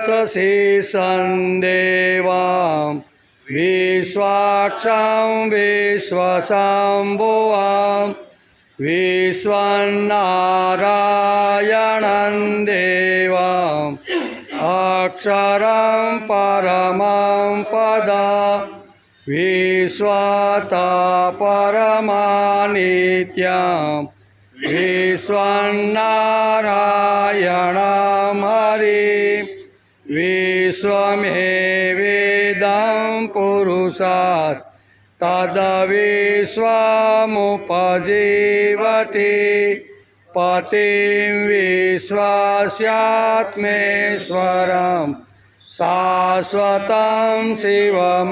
शशिशं देवां विश्वाक्षं विश्वशम्भुवां विश्वनारायणं देवाम् अक्षरं परमं पदं विश्वता परमानित्यं विश्वनारायणं हरिं विश्वमेवेदं पुरुषास् तद्विश्वमुपजीवति पतिं विश्वस्यात्मेश्वरं शाश्वतं शिवमच्युतं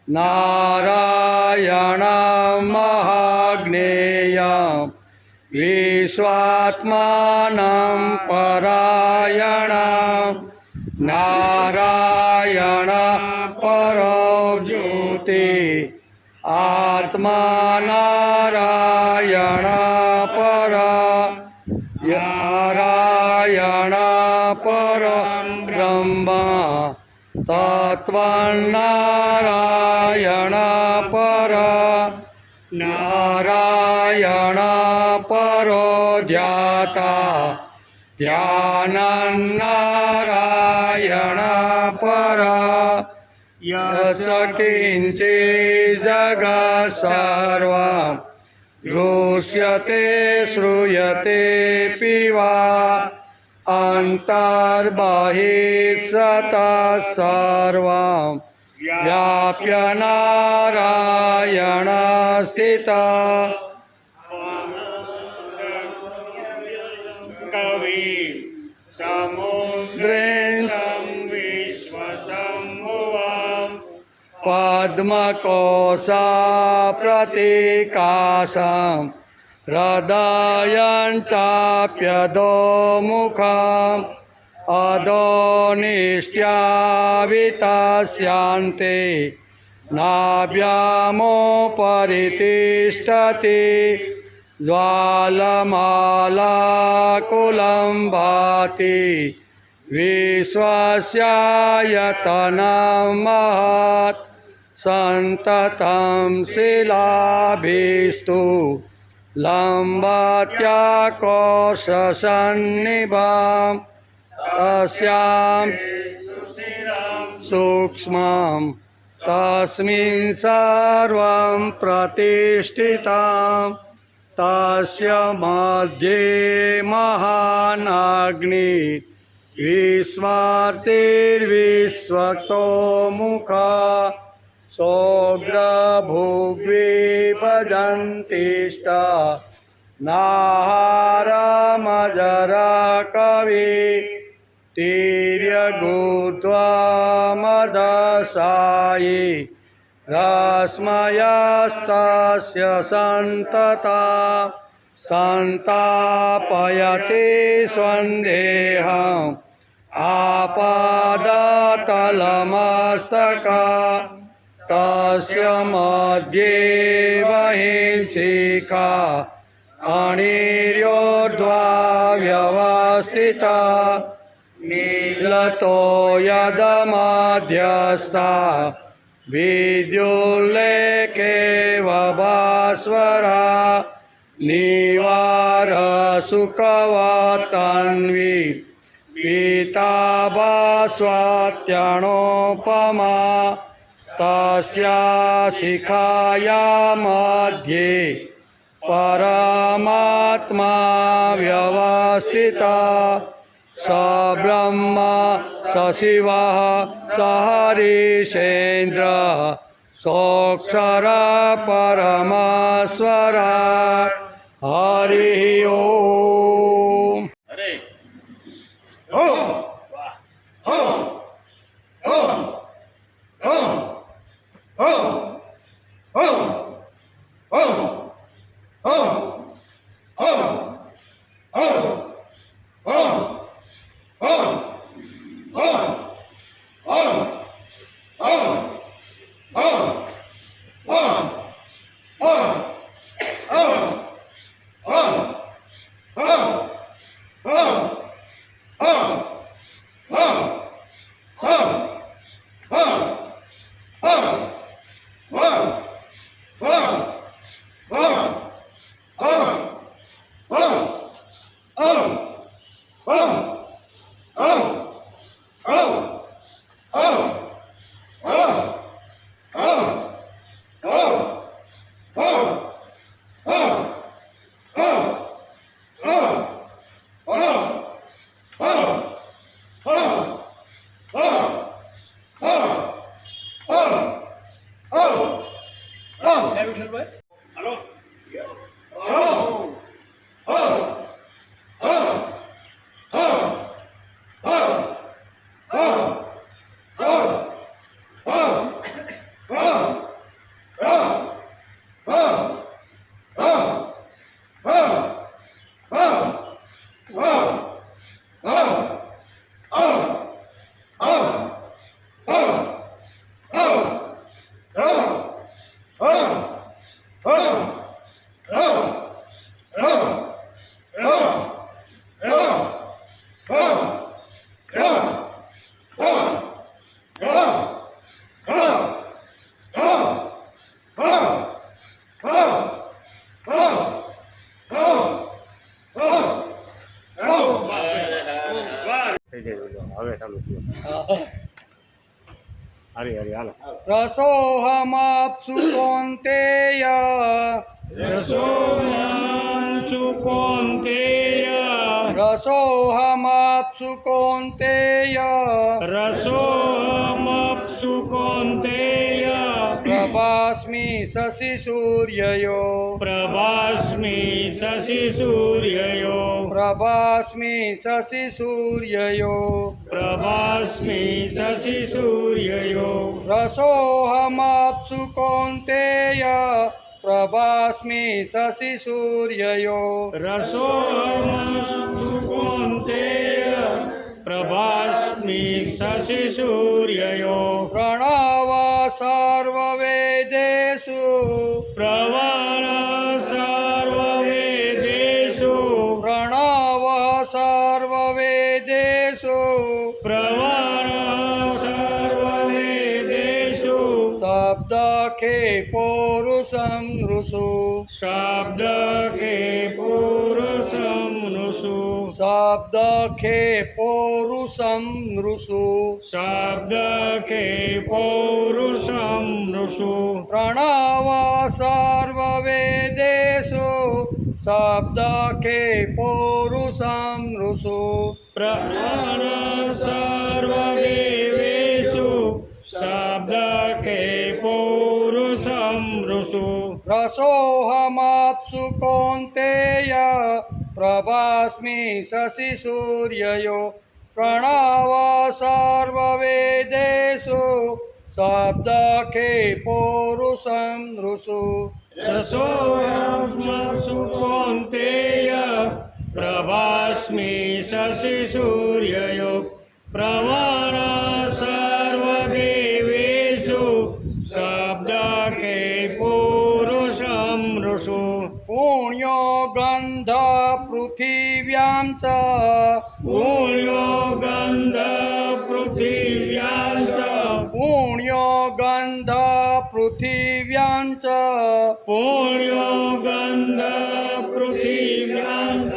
नारायणं महाज्ञेयं विश्वात्मानं परायणं नारायण परो ज्योतिः आत्मा नारायण परा नारायण परं ब्रह्म तत्त्वनारायण परा नारायण परो ध्याता ध्यानन्नारायण परा यच्च किञ्चित् जगत् सर्वं दृश्यते श्रूयते वा अन्तर्बहिः सतः सर्वं व्याप्य नारायण स्थितः कवि समुद्रेन्द्रं विश्वशम्भुवां पद्मकोशा प्रतीकाशं हृदयं चाप्यधोमुखम् अधोनिष्ट्यावितस्यान्ते नाभ्यामोपरि तिष्ठति ज्वालमालाकुलं भाति विश्वस्यायतनं महत् सन्ततं शिलाभिस्तु लम्बत्याकोशसन्निभां तस्यां सूक्ष्मं तस्मिन् सर्वं प्रतिष्ठितं तस्य मध्ये महानग्निः विस्मर्तिर्विश्वतो मुखः सोऽग्रभुग्विभजन्तिष्ठ नाहारमजरकवि तिर्यगुद्वामदशायि रश्मयस्तस्य सन्तता सन्तापयति स्वन्देहम् आपादतलमस्तका तस्य मध्ये वहिंसिका अणिर्योर्ध्वा व्यवस्थिता नीलतो यदमध्यस्था विद्युल्लेखे वभास्वरा निवारसुखवतन्वी पीताभास्वात्यणोपमा तस्या शिखाया मध्ये परमात्मा व्यवस्थिता स ब्रह्म स शिवः स हरिश्चन्द्रः सोऽक्षर परमेश्वर हरि ओम। ओम ओम ओम ओम ओम ओम ओम ओम ओम ओम ओम ओम ओम ओम ओम ओम ओम ओम ओम મયુરભાઈ. હાલો. ઓમ. ઓમ. ઓમ. ઓમ. ઓમ. ઓમ. ઓમ. ઓમ. ઓમ. ઓમ. ઓમ. ઓમ. ઓમ. ઓમ. ઓમ. ઓમ. ઓમ. ઓમ. ઓમ. હવે ચાલુ થયું. હરી હરી હાલો. રસોહમાપ્સુ કૌન્તેય રસોમાંસુ કૌન્તેય રસોહમાપ્સુ કૌન્તેય રસોમપ્સુ કૌન્તેય પ્રભાસ્મિ શશિ સૂર્યયો પ્રભાસ્મિ શશિ સૂર્યયો પ્રભાસ્મિ શશિ સૂર્યયો પ્રભાસ્મિ શશિ સૂર્યયો રસોહમાપ્સુ કૌન્તેય પ્રભાસ્મિ શશિ સૂર્યયો રસોમપ્સુ કૌન્તેય પ્રભાસ્મિ શશિ સૂર્યયો પ્રણવ સર્વવેદેષુ પ્રવણ સર્વવેદેષુ પ્રણવ સર્વવેદેષુ પ્રવણ સર્વવેદેષુ શબ્દખે પૌરુષં ઋષુ શબ્દકે પુરુષમ નુષુ શબ્દખે પૌરુષં ઋષુ શબ્દકે પૌરુષમ નુષુ પ્રણવ સર્વવેદેષુ શબ્દખે પૌરુષં ઋષુ પ્રવણ સર્વદેવેષુ શબ્દકે પૌરુષમ ઋષુ રસોહમાપ્સુ કૌન્તેય પ્રભાસ્મિ શશિ સૂર્યયો પ્રણવ સર્વવેદેષુ શબ્દખે પૌરુષં ઋષુ રસોમપ્સુ કૌન્તેય પ્રભાસ્મિ શશિ સૂર્યયો પ્રવણ સર્વદેવેષુ શબ્દકે પુરુષમ ઋષુ પુણ્યો ગંધ પૃથિવ્યાં ચ પુણ્યો ગંધ પૃથિવ્યાં ચ પુણ્યો ગંધ પૃથિવ્યાં ચ પુણ્યો ગંધ પૃથિવ્યાં ચ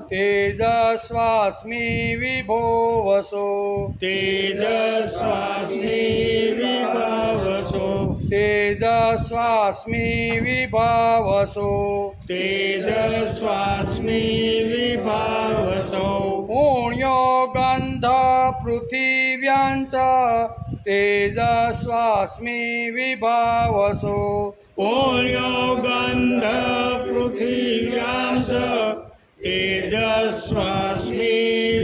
તેજસ્વાસ્મિ વિભો વસો તેજસ્વાસ્મિ વિભાવસો તેજસ્વાસ્મિ વિભાવસો તેજસ્વાસ્મિ વિભાવસો પુણ્યો ગંધ પૃથિવ્યાં ચ તેજસ્વાસ્મિ વિભાવસો પુણ્યો ગંધ પૃથિવ્યાં ચ તેજસ્વાસ્મિ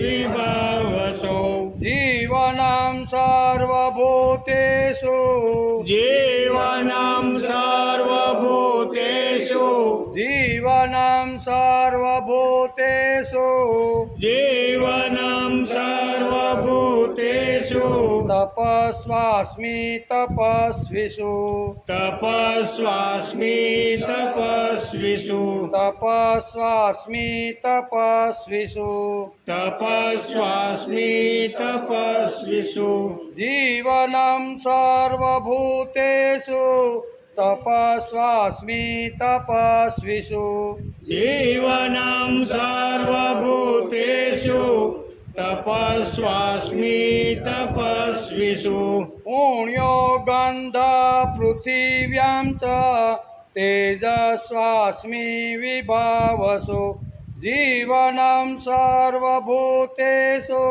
વિભાવસો જીવનં સર્વભૂતેષુ જીવનં સર્વભૂતેષુ જીવનં સર્વભૂતેષુ જીવનં સર્વભૂતેષુ તપસ્વાસ્મિ તપસ્વિષુ તપસ્વાસ્મિ તપસ્વિષુ તપસ્વાસ્મિ તપસ્વિષુ તપસ્વાસ્મિ તપસ્વિષુ જીવનં સર્વભૂતેષુ તપસ્વાસ્મિ તપસ્વિષુ જીવનં સર્વભૂતેષુ તપસ્વાસ્મિ તપસ્વિષુ પુણ્યો ગંધ પૃથિવ્યાં ચ તેજસ્વાસ્મિ વિભાવસો જીવનં સર્વભૂતેષુ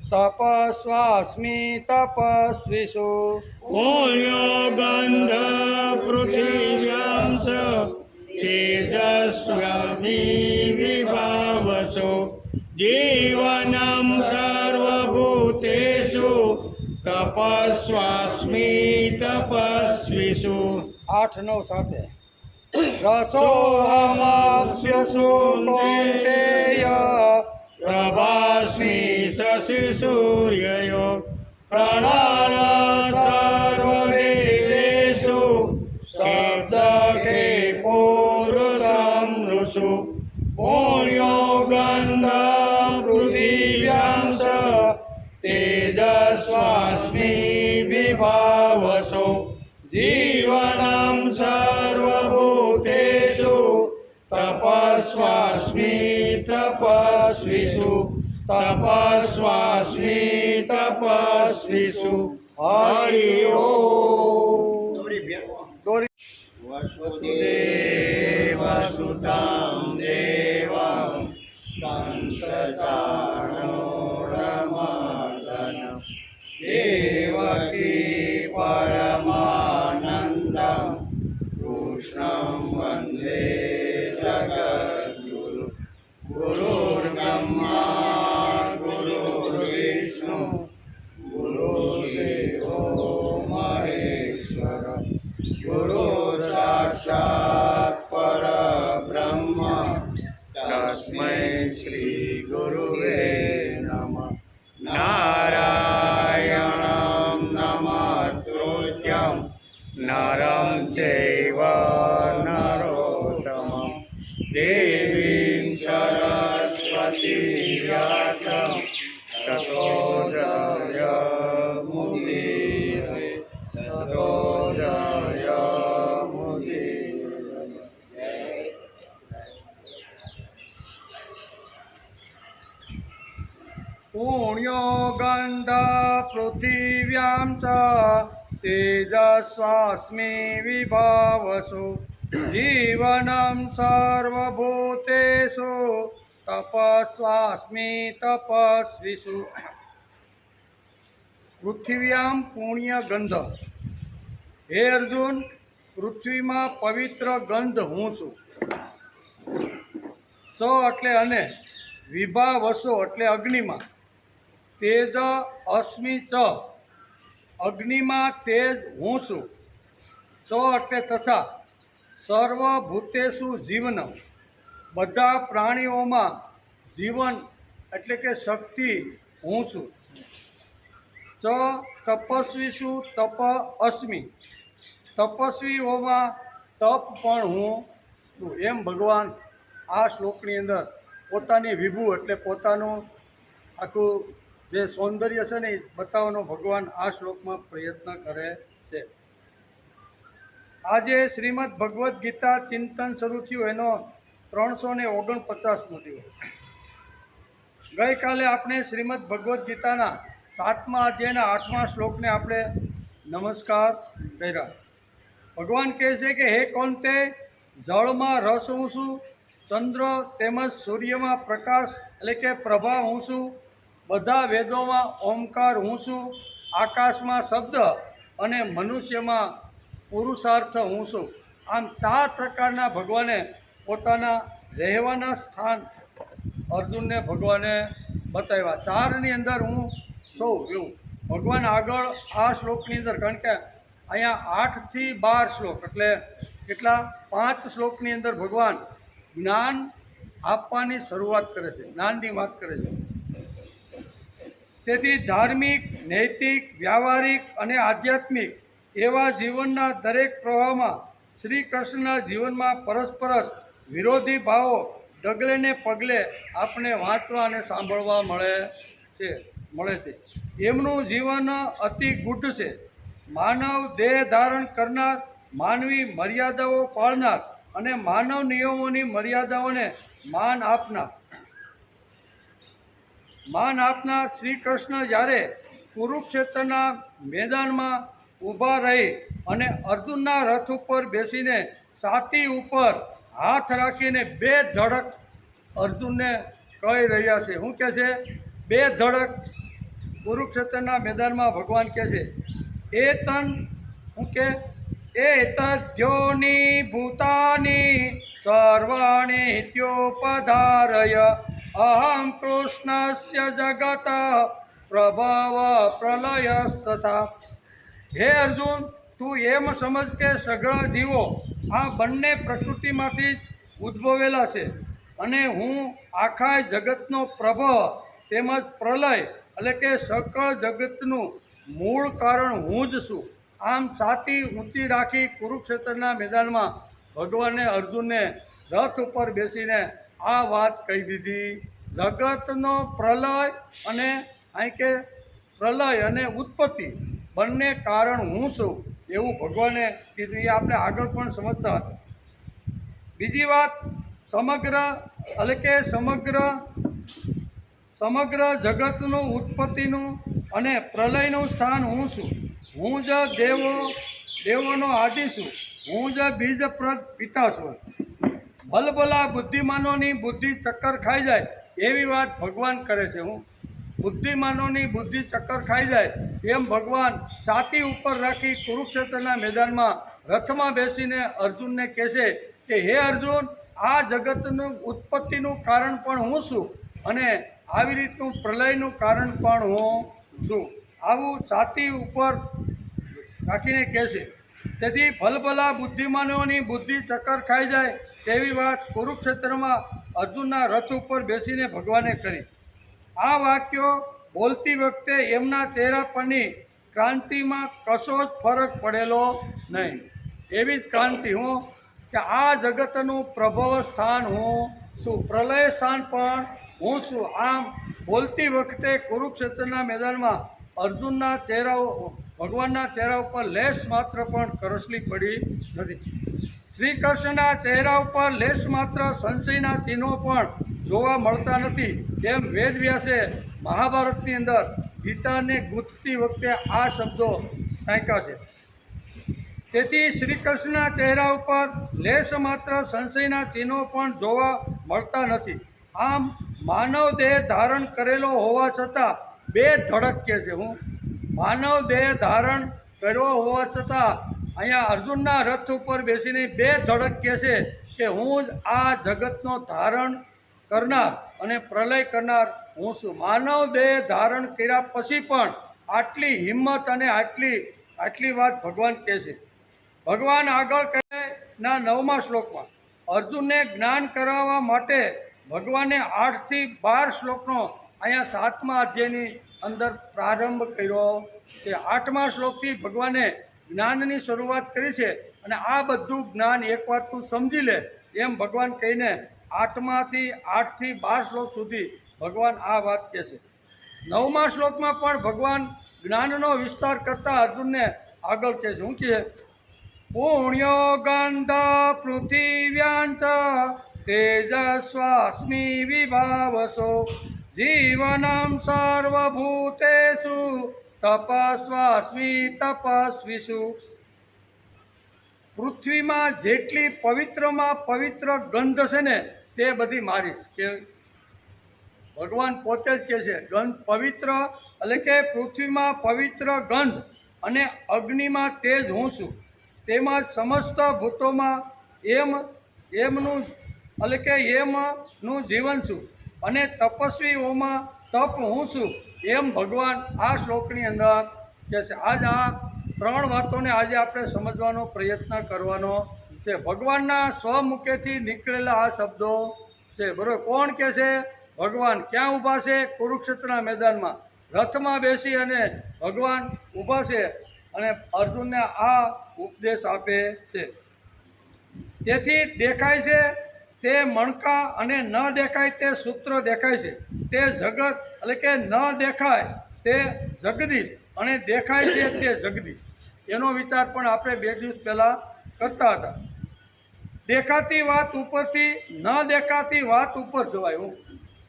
તપસ્વાસ્મિ તપસ્વિષુ પુણ્યો ગંધ પૃથિવ્યાં ચ विभावसो जीवनं सर्वभूतेषु तपस्वास्मि तपस्विषु 8-9 સાથે રસોહમાસ્યસુ કૌન્તેય प्रभास्मि शशि सूर्ययो प्राणान सर्ववेदेषु शब्दके पूरुषं ऋषु पुण्यो गन्धं पृथिव्यां च तेजस्वास्मि विभावसो जीवनं सर्वभूतेषु तपस्वास्मि तपस्विषु तपस्वास्मि तपस्विषु हरि ओम वसुदेवसुतं देवं कंसचाणूरमर्दनं देवकी परमानन्दं कृष्णं वन्दे जगद्गुरु गुरुर्ब्रह्मा गुरुर्विष्णु गुरुर्देवो महेश्वर गुरु साक्षात् परब्रह्म तस्मै श्री गुरुवे नमः नारायणं नमस्कृत्यं नरं चैव नरोत्तमं देवीं सरस्वतीं व्यासं ततो जयमुदीरये ततो जयमुदीरये पुण्यो गन्ध पृथिव्यां च तेजस्वास्मि विभावसु जीवनं सर्वभूतेषु तपस्वास्मि तपस्विषु પૃથ્વ્યામ પુણ્ય ગંધ હે અર્જુન પૃથ્વીમાં પવિત્ર ગંધ હું છું ચ એટલે અને વિભાવસો એટલે અગ્નિમાં તેજ અસ્મિ ચ અગ્નિમાં તેજ હું છું ચ એટલે તથા સર્વભૂતેષુ જીવનમ બધા પ્રાણીઓમાં જીવન એટલે કે શક્તિ હું છું ચ તપસ્વીષુ તપ અસ્મિ તપસ્વીઓમાં તપ પણ હું છું એમ ભગવાન આ શ્લોકની અંદર પોતાની વિભુ એટલે પોતાનું આખું જે સૌંદર્ય છે ને એ બતાવવાનો ભગવાન આ શ્લોકમાં પ્રયત્ન કરે છે. આજે શ્રીમદ ભગવદ્ ગીતા ચિંતન શરૂ થયું એનો 349મો દિવસ. ગઈકાલે આપણે શ્રીમદ ભગવદ્ ગીતાના 7મા અધ્યાયના 8મા શ્લોકને આપણે નમસ્કાર કર્યા. ભગવાન કહે છે કે હે કોંતે, જળમાં રસ હું છું, ચંદ્ર તેમજ સૂર્યમાં પ્રકાશ એટલે કે પ્રભા હું છું, બધા વેદોમાં ઓમકાર હું છું, આકાશમાં શબ્દ અને મનુષ્યમાં પુરુષાર્થ હું છું. આમ 4 પ્રકારના ભગવાને પોતાના રહેવાના સ્થાન અર્જુનને ભગવાને બતાવ્યા. 4ની અંદર હું છું એવું ભગવાન આગળ આ શ્લોકની અંદર, કારણ કે અહીંયા 8 થી 12 શ્લોક એટલે કેટલા 5 શ્લોકની અંદર ભગવાન જ્ઞાન આપવાની શરૂઆત કરે છે, જ્ઞાનની વાત કરે છે. તેથી ધાર્મિક, નૈતિક, વ્યવહારિક અને આધ્યાત્મિક એવા જીવનના દરેક પ્રવાહમાં શ્રી કૃષ્ણના જીવનમાં પરસ્પર વિરોધી ભાવો ડગલે ને પગલે આપણે વાંચવા અને સાંભળવા મળે છે. એમનું જીવન અતિ ગુઢ છે. માનવ દેહ ધારણ કરનાર, માનવી મર્યાદાઓ પાળનાર અને માનવ નિયમોની મર્યાદાઓને માન આપનાર શ્રી કૃષ્ણ જ્યારે કુરુક્ષેત્રના મેદાનમાં ઊભા રહી અને અર્જુનના રથ ઉપર બેસીને છાતી ઉપર હાથ રાખીને 2 ધડક અર્જુનને કહી રહ્યા છે. શું કહે છે? 2 ધડક કુરુક્ષેત્રના મેદાનમાં ભગવાન કહે છે, શું કે એતદ્યોની ભૂતાની સર્વાણિ ઇત્યોપધારય અહં કૃષ્ણસ્ય જગત પ્રભવ પ્રલયસ્તથા. હે અર્જુન, તું એમ સમજ કે સઘળા જીવો આ બંને પ્રકૃતિમાંથી જ ઉદ્ભવેલા છે અને હું આખા જગતનો પ્રભવ તેમજ પ્રલય એટલે કે સકળ જગતનું મૂળ કારણ હું જ છું. આમ છાતી ઊંચી રાખી કુરુક્ષેત્રના મેદાનમાં ભગવાને અર્જુનને રથ ઉપર બેસીને આ વાત કહી દીધી. જગતનો પ્રલય અને અહીં કે પ્રલય અને ઉત્પત્તિ બંને કારણ હું છું એવું ભગવાને કીધું. એ આપણે આગળ પણ સમજતા હતા. બીજી વાત, સમગ્ર એટલે કે સમગ્ર જગતનું ઉત્પત્તિનું અને પ્રલયનું સ્થાન હું છું. હું જ દેવોનો આદિ છું. હું જ બીજપ્રદ પિતા છું. ભલભલા બુદ્ધિમાનોની બુદ્ધિ ચક્કર ખાઈ જાય એવી વાત ભગવાન કરે છે. હું બુદ્ધિમાનોની બુદ્ધિ ચક્કર ખાઈ જાય એમ ભગવાન છાતી ઉપર રાખી કુરુક્ષેત્રના મેદાનમાં રથમાં બેસીને અર્જુનને કહેશે કે હે અર્જુન, આ જગતનું ઉત્પત્તિનું કારણ પણ હું છું અને આવી રીતનું પ્રલયનું કારણ પણ હું છું. આવું છાતી ઉપર રાખીને કહેશે. તેથી ભલભલા બુદ્ધિમાનોની બુદ્ધિ ચક્કર ખાઈ જાય તેવી વાત કુરુક્ષેત્રમાં અર્જુનના રથ ઉપર બેસીને ભગવાને કરી. આ વાક્યો બોલતી વખતે એમના ચહેરા પરની ક્રાંતિમાં કશો જ ફરક પડેલો નહીં. એવી જ ક્રાંતિ હું કે આ જગતનું પ્રભવ સ્થાન હું છું, પ્રલય સ્થાન પણ હું છું. આમ બોલતી વખતે કુરુક્ષેત્રના મેદાનમાં અર્જુનના ભગવાનના ચહેરા ઉપર લેશ માત્ર પણ કરસલી પડી નથી. શ્રી કૃષ્ણના ચહેરા ઉપર લેશ માત્ર સંશયના ચિહ્નો પણ જોવા મળતા નથી. એમ વેદવ્યાસે મહાભારતની અંદર ગીતાને ગૂંથતી વખતે આ શબ્દો ટાંક્યા છે. તેથી શ્રી કૃષ્ણના ચહેરા ઉપર લેશ માત્ર સંશયના ચિહ્નો પણ જોવા મળતા નથી. આમ માનવ દેહ ધારણ કરેલો હોવા છતાં બે ધડક કહે છે. હું માનવ દેહ ધારણ કર્યો હોવા છતાં અહીંયા અર્જુનના રથ ઉપર બેસીને બે ધડક કહે છે કે હું જ આ જગતનો ધારણ કરનાર અને પ્રલય કરનાર હું છું. માનવ દેહ ધારણ કર્યા પછી પણ આટલી હિંમત અને આટલી વાત ભગવાન કહે છે. ભગવાન આગળ કહે ના 9મા શ્લોકમાં અર્જુનને જ્ઞાન કરાવવા માટે ભગવાને 8 થી 12 શ્લોકનો અહીંયા 7મા અધ્યાયની અંદર પ્રારંભ કર્યો છે. 8મા શ્લોકથી ભગવાને જ્ઞાનની શરૂઆત કરી છે અને આ બધું જ્ઞાન એકવાર તું સમજી લે એમ ભગવાન કહીને 8 થી 12 શ્લોક સુધી ભગવાન આ વાત કહે છે. 9મા શ્લોકમાં પણ ભગવાન જ્ઞાનનો વિસ્તાર કરતા અર્જુનને આગળ કહે છે. શું કહે? પુણ્યો ગંધ પૃથિવ્યાંચ તેજસ્વાસ્મિ વિભાવસો જીવનમ સર્વભૂતેષુ તપસ્વાસ્મિ તપસ્વીષુ. પૃથ્વીમાં જેટલી પવિત્રમાં પવિત્ર ગંધ છે ને તે બધી મારીશ. કે ભગવાન પોતે જ કહે છે ગંધ પવિત્ર એટલે કે પૃથ્વીમાં પવિત્ર ગંધ અને અગ્નિમાં તેજ હું છું. તેમજ સમસ્ત ભૂતોમાં એમનું જીવન છું અને તપસ્વીઓમાં તપ હું છું એમ ભગવાન આ શ્લોકની અંદર કહે છે. આજ આ 3 વાતોને આજે આપણે સમજવાનો પ્રયત્ન કરવાનો છે. ભગવાનના સ્વમુખેથી નીકળેલા આ શબ્દો છે. બરાબર. કોણ કહે છે? ભગવાન. ક્યાં ઊભા છે? કુરુક્ષેત્રના મેદાનમાં રથમાં બેસી અને ભગવાન ઊભા છે અને અર્જુનને આ ઉપદેશ આપે છે. તેથી દેખાય છે તે મણકા અને ન દેખાય તે સૂત્ર દેખાય છે. તે જગત એટલે કે ન દેખાય તે જગદીશ અને દેખાય છે તે જગદીશ. એનો વિચાર પણ આપણે 2 દિવસ પહેલાં કરતા હતા. દેખાતી વાત ઉપરથી ન દેખાતી વાત ઉપર જવાય. હું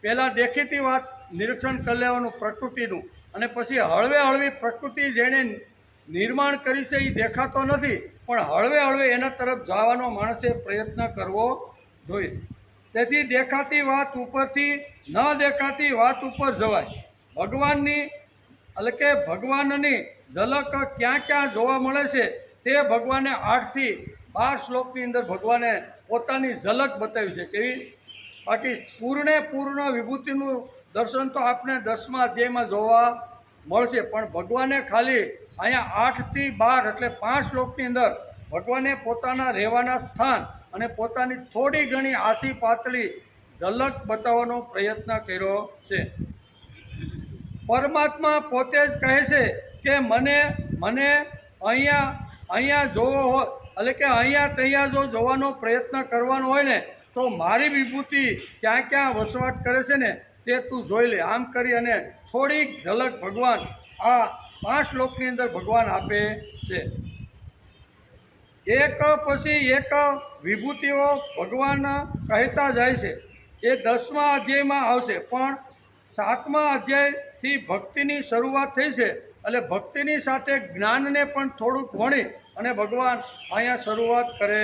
પહેલાં દેખીતી વાત નિરીક્ષણ કરી લેવાનું પ્રકૃતિનું અને પછી હળવે હળવી પ્રકૃતિ જેણે નિર્માણ કરી છે એ દેખાતો નથી પણ હળવે હળવે એના તરફ જવાનો માણસે પ્રયત્ન કરવો જોઈએ. તેથી દેખાતી વાત ઉપરથી ન દેખાતી વાત ઉપર જવાય. ભગવાનની એટલે કે ભગવાનની ઝલક ક્યાં ક્યાં જોવા મળે છે તે ભગવાને 8 થી 12 શ્લોકની અંદર ભગવાને પોતાની ઝલક બતાવી છે કેવી. બાકી પૂર્ણ વિભૂતિનું દર્શન તો આપણે 10મા અધ્યાયમાં જોવા મળશે, પણ ભગવાને ખાલી અહીંયા 8 થી 12 એટલે 5 શ્લોકની અંદર ભગવાને પોતાના રહેવાના સ્થાન અને પોતાની થોડી ઘણી આછી પાતળી ઝલક બતાવવાનો પ્રયત્ન કર્યો છે. પરમાત્મા પોતે જ કહે છે કે મને અહીંયા જોવો હોય, એટલે કે અહીંયા ત્યાં જો જોવાનો પ્રયત્ન કરવાનો હોય ને તો મારી વિભૂતિ ક્યાં ક્યાં વસવાટ કરે છે ને તે તું જોઈ લે. આમ કરી અને થોડીક ઝલક ભગવાન આ 5 શ્લોકની અંદર ભગવાન આપે છે. એક પછી એક વિભૂતિઓ ભગવાન કહેતા જાય છે. એ 10મા અધ્યાયમાં આવશે, પણ 7મા અધ્યાયથી ભક્તિની શરૂઆત થઈ છે. એટલે ભક્તિની સાથે જ્ઞાનને પણ થોડુંક વણી અને ભગવાન અહીંયા શરૂઆત કરે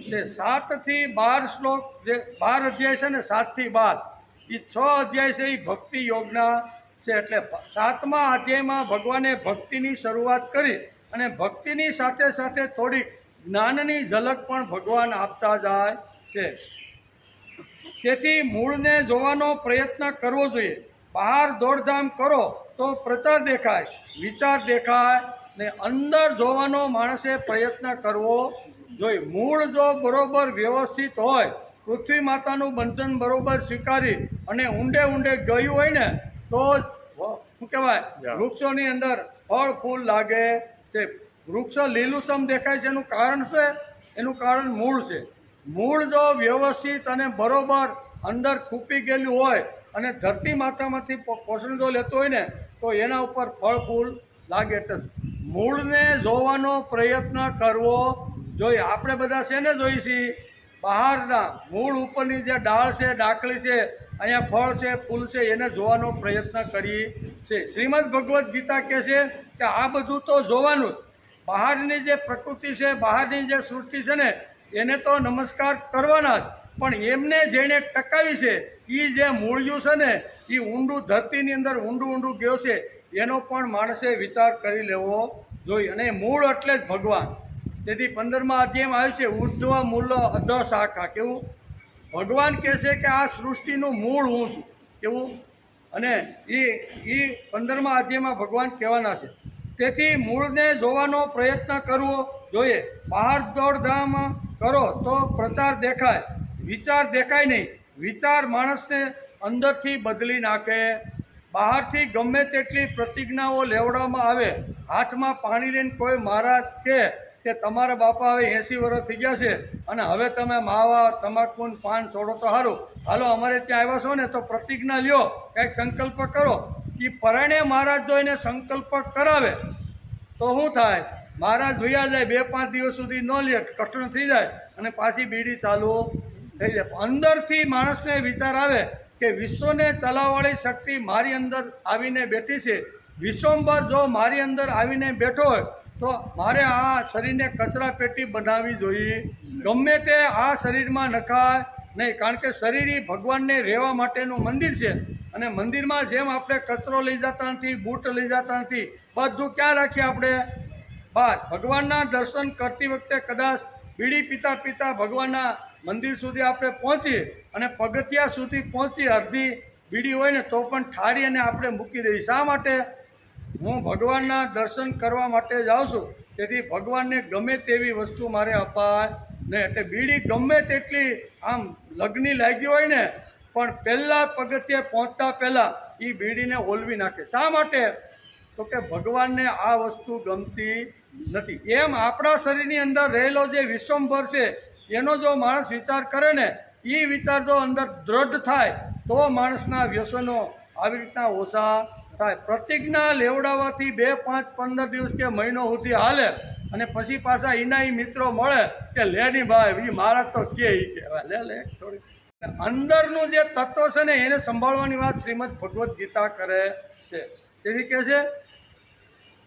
છે. 7 થી 12 શ્લોક જે 12 અધ્યાય છે ને 7 થી 12 એ 6 અધ્યાય છે એ ભક્તિ યોગના છે. એટલે 7મા અધ્યાયમાં ભગવાને ભક્તિની શરૂઆત કરી અને ભક્તિની સાથે સાથે થોડીક જ્ઞાનની ઝલક પણ ભગવાન આપતા જાય છે. તેથી મૂળને જોવાનો પ્રયત્ન કરવો જોઈએ. બહાર દોડધામ કરો તો પ્રચાર દેખાય, વિચાર દેખાય ને અંદર જોવાનો માણસે પ્રયત્ન કરવો જોઈએ. મૂળ જો બરોબર વ્યવસ્થિત હોય, પૃથ્વી માતાનું બંધન બરોબર સ્વીકારી અને ઊંડે ગયું હોય ને તો શું કહેવાય વૃક્ષોની અંદર ફળ ફૂલ લાગે છે. વૃક્ષ લીલુંછમ દેખાય છે એનું કારણ છે, એનું કારણ મૂળ છે. મૂળ જો વ્યવસ્થિત અને બરોબર અંદર ખૂપી ગયેલું હોય અને ધરતી માતામાંથી પોષણ જો લેતો હોય ને તો એના ઉપર ફળ ફૂલ લાગે. એટલે મૂળને જોવાનો પ્રયત્ન કરવો જોઈએ. આપણે બધા છે ને જોઈએ છીએ બહારના મૂળ ઉપરની જે ડાળ છે, ડાકલી છે, અહીંયા ફળ છે, ફૂલ છે, એને જોવાનો પ્રયત્ન કરીએ છે. શ્રીમદ ભગવદ્ ગીતા કહે છે કે આ બધું તો જોવાનું જ. બહારની જે પ્રકૃતિ છે, બહારની જે સૃષ્ટિ છે ને એને તો નમસ્કાર કરવાના જ, પણ એમને જેણે ટકાવી છે એ જે મૂળિયું છે ને એ ઊંડું ધરતીની અંદર ઊંડું ગયો છે એનો પણ માણસે વિચાર કરી લેવો જોઈએ. અને મૂળ એટલે જ ભગવાન. તેથી 15મા અધ્યાયમાં આવ્યું છે ઉર્ધ્વ મૂળ અધ શાખા. કેવું ભગવાન કહે છે કે આ સૃષ્ટિનું મૂળ હું છું. કેવું અને એ 15મા અધ્યાયમાં ભગવાન કહેવાના છે. તેથી મૂળને જોવાનો પ્રયત્ન કરવો જોઈએ. બહાર દોડધામ કરો તો પ્રચાર દેખાય, વિચાર દેખાય નહીં. વિચાર માણસને અંદરથી બદલી નાખે. બહારથી ગમે તેટલી પ્રતિજ્ઞાઓ લેવડાવવામાં આવે, હાથમાં પાણી લઈને કોઈ મહારાજ કહે કે તમારા બાપા હવે 80 વર્ષ થઈ ગયા છે અને હવે તમે માવા તમાકુ પાન છોડો તો સારું, હાલો અમારે ત્યાં આવ્યા છો ને તો પ્રતિજ્ઞા લ્યો, કંઈક સંકલ્પ કરો. એ પરાણે મહારાજ જો એને સંકલ્પ કરાવે તો શું થાય, મહારાજ વયા જાય, 2-5 દિવસ સુધી ન લે, કઠણ થઈ જાય અને પાછી બીડી ચાલુ થઈ જાય. અંદરથી માણસને વિચાર આવે કે વિશ્વને ચલાવવાળી શક્તિ મારી અંદર આવીને બેઠી છે. વિશ્વંભર જો મારી અંદર આવીને બેઠો હોય તો મારે આ શરીરને કચરા પેટી બનાવવી જોઈએ. ગમે તે આ શરીરમાં નખાય નહીં, કારણ કે શરીર એ ભગવાનને રહેવા માટેનું મંદિર છે. અને મંદિરમાં જેમ આપણે કચરો લઈ જતા નથી, બૂટ લઈ જતા નથી, બધું ક્યાં રાખીએ આપણે બહાર. ભગવાનના દર્શન કરતી વખતે કદાચ બીડી પીતા ભગવાનના મંદિર સુધી આપણે પહોંચીએ અને પગથિયા સુધી પહોંચી અડધી બીડી હોય ને તો પણ ઠારી અને આપણે મૂકી દઈએ. શા માટે? હું ભગવાનના દર્શન કરવા માટે જાઉં છું, તેથી ભગવાનને ગમે તેવી વસ્તુ મારે અપાય નહીં. એટલે બીડી ગમે તેટલી આમ લગ્ની લાગી હોય ને પણ પહેલાં પગથિયે પહોંચતા પહેલાં એ બીડીને ઓલવી નાખે. શા માટે? તો કે ભગવાનને આ વસ્તુ ગમતી નથી. એમ આપણા શરીરની અંદર રહેલો જે વિશ્વંભર છે એનો જો માણસ વિચાર કરે ને એ વિચાર જો અંદર દ્રઢ થાય તો માણસના વ્યસનો આવી રીતના ઓછા થાય. પ્રતિજ્ઞા લેવડાવવાથી 2, 5, 15 દિવસ કે મહિનો સુધી હાલે અને પછી પાછા એના મિત્રો મળે કે લે ની ભાઈ એ મારા તો કે કહેવાય લે થોડી. અંદરનું જે તત્વ છે ને એને સંભાળવાની વાત શ્રીમદ ભગવદ્ ગીતા કરે છે. તેથી કહે છે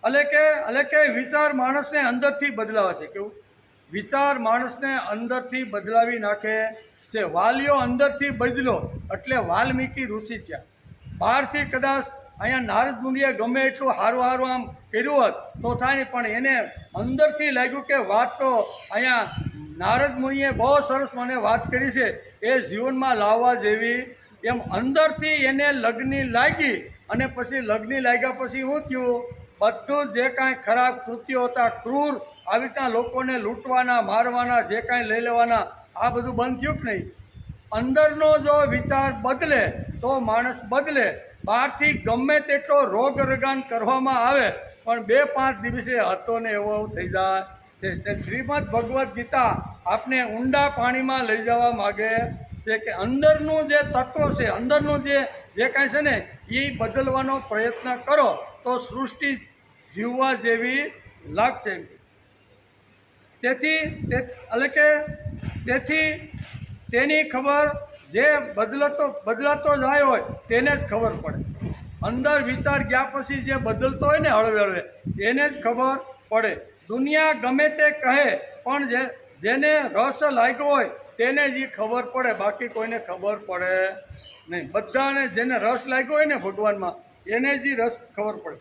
એટલે કે વિચાર માણસને અંદરથી બદલાવે છે. કેવું વિચાર માણસને અંદરથી બદલાવી નાખે છે. વાલીઓ અંદરથી બદલો એટલે વાલ્મીકી ઋષિ થયા. બહારથી કદાચ અહીંયા નારદ મુનિએ ગમે એટલું સારું આમ કર્યું હોત તો થાય નહીં, પણ એને અંદરથી લાગ્યું કે વાત તો અહીંયા નારદ મુનિએ બહુ સરસ મને વાત કરી છે એ જીવનમાં લાવવા જેવી. એમ અંદરથી એને લગ્ની લાગી અને પછી લગ્ની લાગ્યા પછી શું થયું, બધું જે કાંઈ ખરાબ કૃત્યો હતા, ક્રૂર આવી રીતના લોકોને લૂંટવાના, મારવાના, જે કાંઈ લઈ લેવાના, આ બધું બંધ થયું કે નહીં? અંદરનો જો વિચાર બદલે તો માણસ બદલે. બહારથી ગમે તેટલો રોગ રગાન કરવામાં આવે પણ 2-5 દિવસે હતો ને એવો થઈ જાય. તે શ્રીમદ ભગવદ્ ગીતા આપને ઊંડા પાણીમાં લઈ જવા માગે છે કે અંદરનું જે તત્વ છે, અંદરનું જે કાંઈ છે ને એ બદલવાનો પ્રયત્ન કરો તો સૃષ્ટિ જીવવા જેવી લાગશે. તેથી તેની ખબર જે બદલાતો જાય હોય તેને જ ખબર પડે. અંદર વિચાર ગયા પછી જે બદલતો હોય ને હળવે હળવે એને જ ખબર પડે. દુનિયા ગમે તે કહે પણ જેને રસ લાગ્યો હોય તેને જ ખબર પડે, બાકી કોઈને ખબર પડે નહીં. બધાને જેને રસ લાગ્યો હોય ને ભગવાનમાં એને જ રસ ખબર પડે.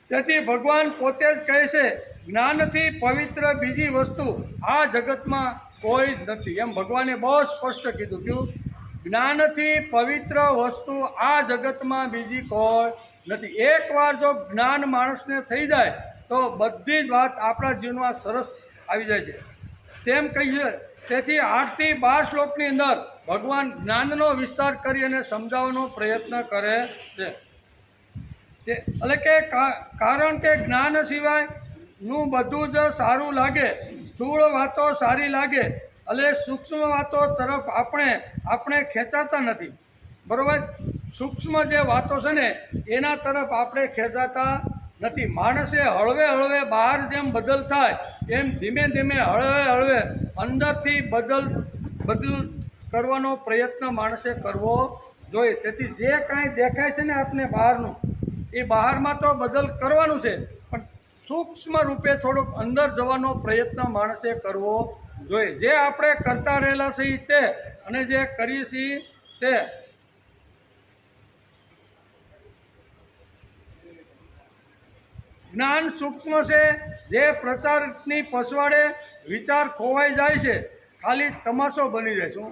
તેથી ભગવાન પોતે જ કહે છે, જ્ઞાનથી પવિત્ર બીજી વસ્તુ આ જગતમાં કોઈ જ નથી. એમ ભગવાને બહુ સ્પષ્ટ કીધું. કેવું? જ્ઞાનથી પવિત્ર વસ્તુ આ જગતમાં બીજી કોઈ નથી. એકવાર જો જ્ઞાન માણસને થઈ જાય તો બધી જ વાત આપણા જીવનમાં સરસ આવી જાય છે. તેમ કહીએ. તેથી 8 થી 12 શ્લોકની અંદર ભગવાન જ્ઞાનનો વિસ્તાર કરી અને સમજાવવાનો પ્રયત્ન કરે છે. એટલે કે કારણ કે જ્ઞાન સિવાયનું બધું જ સારું લાગે, સ્થૂળ વાતો સારી લાગે, એટલે સૂક્ષ્મ વાતો તરફ આપણે ખેંચાતા નથી. બરાબર? સૂક્ષ્મ જે વાતો છે ને એના તરફ આપણે ખેંચાતા નથી. માણસે હળવે હળવે બહાર જેમ બદલ થાય એમ ધીમે ધીમે હળવે હળવે અંદરથી બદલ કરવાનો પ્રયત્ન માણસે કરવો જોઈએ. તેથી જે કાંઈ દેખાય છે ને આપણે બહારનું, એ બહારમાં તો બદલ કરવાનું છે પણ સૂક્ષ્મ રૂપે થોડુંક અંદર જવાનો પ્રયત્ન માણસે કરવો જોઈએ. જે આપણે કરતા રહેલા છીએ તે અને જે કરીએ છીએ તે જ્ઞાન સૂક્ષ્મ છે. જે પ્રચારની પછવાડે વિચાર ખોવાઈ જાય છે, ખાલી તમાશો બની જાય. શું?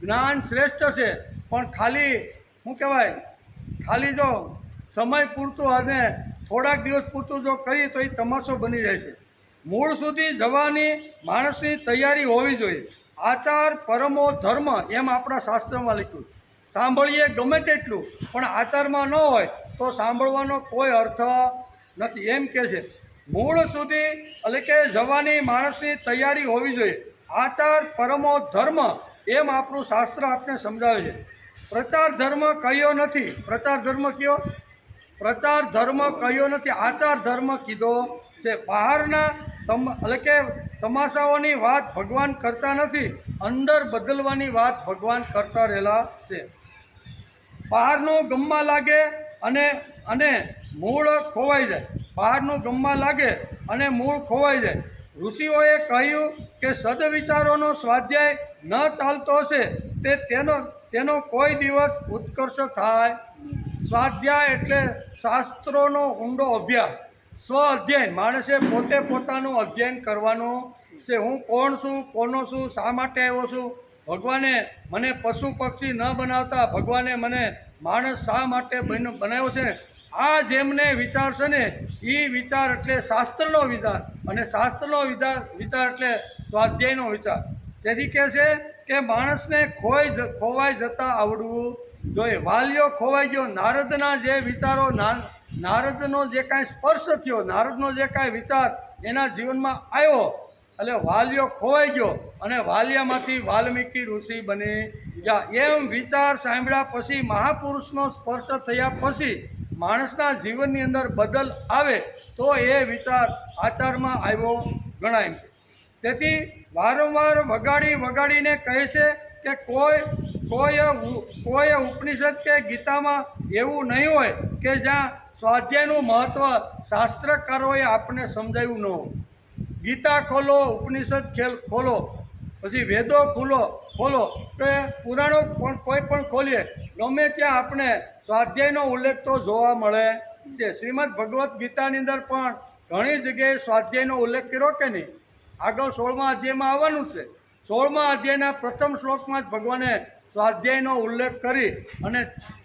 જ્ઞાન શ્રેષ્ઠ છે પણ ખાલી શું કહેવાય, ખાલી જો સમય પૂરતું અને થોડાક દિવસ પૂરતું જો કરીએ તો એ તમાશો બની જાય છે. મૂળ સુધી જવાની માણસની તૈયારી હોવી જોઈએ. આચાર પરમો ધર્મ એમ આપણા શાસ્ત્રમાં લખ્યું. સાંભળીએ ગમે તેટલું પણ આચારમાં ન હોય તો સાંભળવાનો કોઈ અર્થ નથી. એમ કે છે મૂળ સુધી એટલે કે જવાની માણસની તૈયારી હોવી જોઈએ. આચાર પરમો ધર્મ એમ આપણું શાસ્ત્ર આપણે સમજાવે છે. પ્રચાર ધર્મ કહ્યો નથી. પ્રચાર ધર્મ કયો? પ્રચાર ધર્મ કહ્યો નથી, આચાર ધર્મ કીધો છે. બહારના એટલે કે તમાશાઓની વાત ભગવાન કરતા નથી, અંદર બદલવાની વાત ભગવાન કરતા રહેલા છે. બહારનું ગમવા લાગે અને મૂળ ખોવાઈ જાય. બહારનું ગમવા લાગે અને મૂળ ખોવાઈ જાય. ઋષિઓએ કહ્યું કે સદવિચારોનો સ્વાધ્યાય ન ચાલતો હશે તેનો કોઈ દિવસ ઉત્કર્ષ થાય. સ્વાધ્યાય એટલે શાસ્ત્રોનો ઊંડો અભ્યાસ, સ્વ અધ્યયન. માણસે પોતે પોતાનું અધ્યયન કરવાનું છે. હું કોણ છું, કોનો છું, શા માટે આવ્યો છું, ભગવાને મને પશુ પક્ષી ન બનાવતા ભગવાને મને માણસ શા માટે બનાવ્યો છે. આ જેમને વિચાર છે ને એ વિચાર એટલે શાસ્ત્રનો વિચાર, અને શાસ્ત્રનો વિચાર એટલે સ્વાધ્યાયનો વિચાર. તેથી કહે છે કે માણસને ખોવાઈ જતા આવડવું જોઈએ. વાલિયો ખોવાઈ ગયો. નારદના જે વિચારો, નારદનો જે કાંઈ સ્પર્શ થયો, નારદનો જે કાંઈ વિચાર એના જીવનમાં આવ્યો એટલે વાલિયો ખોવાઈ ગયો અને વાલિયામાંથી વાલ્મીકી ઋષિ બની ગયા. એમ વિચાર સાંભળ્યા પછી, મહાપુરુષનો સ્પર્શ થયા પછી માણસના જીવનની અંદર બદલ આવે તો એ વિચાર આચારમાં આવ્યો ગણાય. તેથી વારંવાર વગાડીને કહે છે કે કોઈ ઉપનિષદ કે ગીતામાં એવું નહીં હોય કે જ્યાં સ્વાધ્યાયનું મહત્ત્વ શાસ્ત્રકારોએ આપણને સમજાવ્યું ન હોય. ગીતા ખોલો, ઉપનિષદ ખોલો, પછી વેદો ખોલો કે પુરાણો પણ કોઈ પણ ખોલીએ, ગમે ત્યાં આપણે સ્વાધ્યાયનો ઉલ્લેખ તો જોવા મળે છે. શ્રીમદ ભગવદ્ ગીતાની અંદર પણ ઘણી જગ્યાએ સ્વાધ્યાયનો ઉલ્લેખ કર્યો કે નહીં? આગળ 16મા અધ્યાયમાં આવવાનું છે. 16મા અધ્યાયના પ્રથમ શ્લોકમાં જ ભગવાને સ્વાધ્યાયનો ઉલ્લેખ કરી અને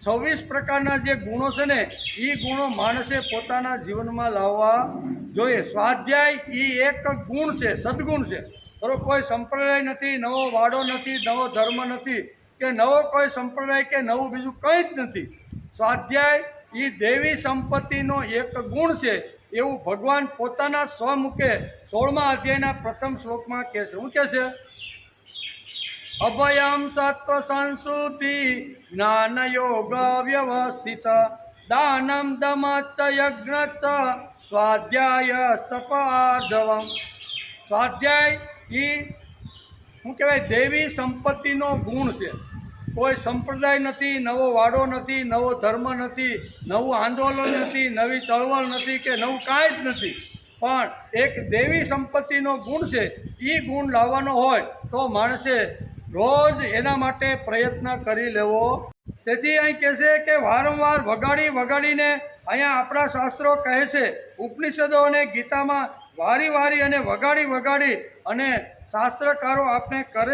26 પ્રકારના જે ગુણો છે ને એ ગુણો માણસે પોતાના જીવનમાં લાવવા જોઈએ. સ્વાધ્યાય એ એક ગુણ છે, સદગુણ છે. બરોબર, કોઈ સંપ્રદાય નથી, નવો વાડો નથી, નવો ધર્મ નથી કે નવો કોઈ સંપ્રદાય કે નવું બીજું કંઈ જ નથી. સ્વાધ્યાય એ દેવી સંપત્તિનો એક ગુણ છે એવું ભગવાન પોતાના સ્વમુખે 16મા અધ્યાયના પ્રથમ શ્લોકમાં કહે છે. શું કહે છે? અભયમ સત્વ સંસ્કૃતિ જ્ઞાન યોગ વ્યવસ્થિત દાનમ દમચ યજ્ઞ ચ સ્વાધ્યાય સપાર્જવમ. સ્વાધ્યાય એ શું કહેવાય? દેવી સંપત્તિનો ગુણ છે. કોઈ સંપ્રદાય નથી, નવો વાડો નથી, નવો ધર્મ નથી, નવું આંદોલન નથી, નવી ચળવળ નથી કે નવું કાંઈ જ નથી, પણ એક દેવી સંપત્તિનો ગુણ છે. એ ગુણ લાવવાનો હોય તો માણસે રોજ એના માટે પ્રયત્ન કરી લેવો. તેથી અહીં કહે છે કે વારંવાર વગાડીને અહીંયા આપણા શાસ્ત્રો કહે છે, ઉપનિષદો અને ગીતામાં વારી અને વગાડી અને શાસ્ત્રકારો આપણે કહે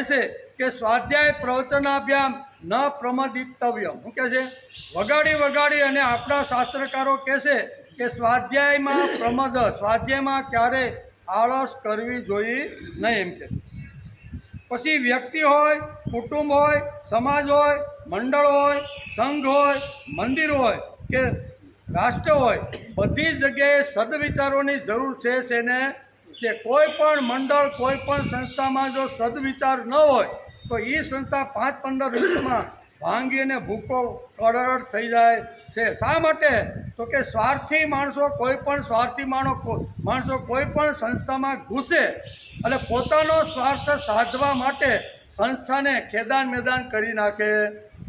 છે કે સ્વાધ્યાય પ્રવચનાભ્યામ ન પ્રમદિતવ્યમ. શું કહે છે? વગાડી અને આપણા શાસ્ત્રકારો કહે છે કે સ્વાધ્યાયમાં ક્યારેય આળસ કરવી જોઈએ નહીં એમ કે. પછી વ્યક્તિ હોય, કુટુંબ હોય, સમાજ હોય, મંડળ હોય, સંઘ હોય, મંદિર હોય કે રાષ્ટ્ર હોય, બધી જગ્યાએ સદવિચારોની જરૂર છે ને કે કોઈ પણ મંડળ, કોઈ પણ સંસ્થામાં જો સદવિચાર ન હોય તો એ સંસ્થા 5-15 વર્ષમાં ભાંગી અને ભૂકો કડરડ થઈ જાય છે. શા માટે? તો કે સ્વાર્થી માણસો કોઈ પણ સંસ્થામાં ઘૂસે એટલે પોતાનો સ્વાર્થ સાધવા માટે સંસ્થાને ખેદાન કરી નાખે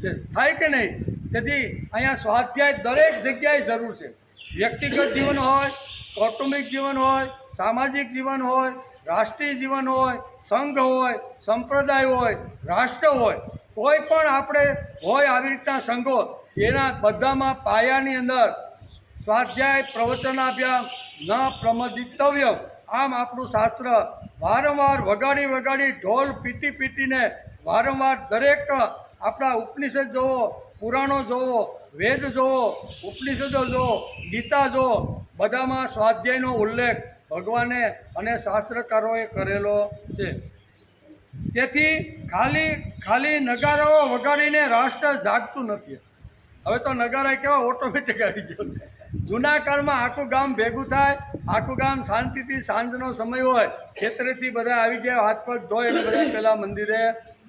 છે. થાય કે નહીં? તેથી અહીંયા સ્વાધ્યાય દરેક જગ્યાએ જરૂર છે. વ્યક્તિગત જીવન હોય, કૌટુંબિક જીવન હોય, સામાજિક જીવન હોય, રાષ્ટ્રીય જીવન હોય, સંઘ હોય, સંપ્રદાય હોય, રાષ્ટ્ર હોય, કોઈ પણ આપણે હોય આવી રીતના સંઘો, એના બધામાં પાયાની અંદર સ્વાધ્યાય પ્રવચનાભ્યામ ન પ્રમદિતવ્ય. આમ આપણું શાસ્ત્ર વારંવાર વગાડી ઢોલ પીટીને વારંવાર દરેક આપણા ઉપનિષદ જોવો, પુરાણો જોવો, વેદ જોવો, ઉપનિષદો જોવો, ગીતા જોવો, બધામાં સ્વાધ્યાયનો ઉલ્લેખ ભગવાને અને શાસ્ત્રકારોએ કરેલો છે. તેથી ખાલી નગારાઓ વગાડીને રાષ્ટ્ર જાગતું નથી. હવે તો નગારા કેવા ઓટોમેટિક આવી ગયો છે. જૂના કાળમાં આખું ગામ ભેગું થાય, આખું ગામ શાંતિથી સાંજનો સમય હોય, ખેતરેથી બધા આવી ગયા, હાથ પગ ધોઈ અને બધા પહેલાં મંદિરે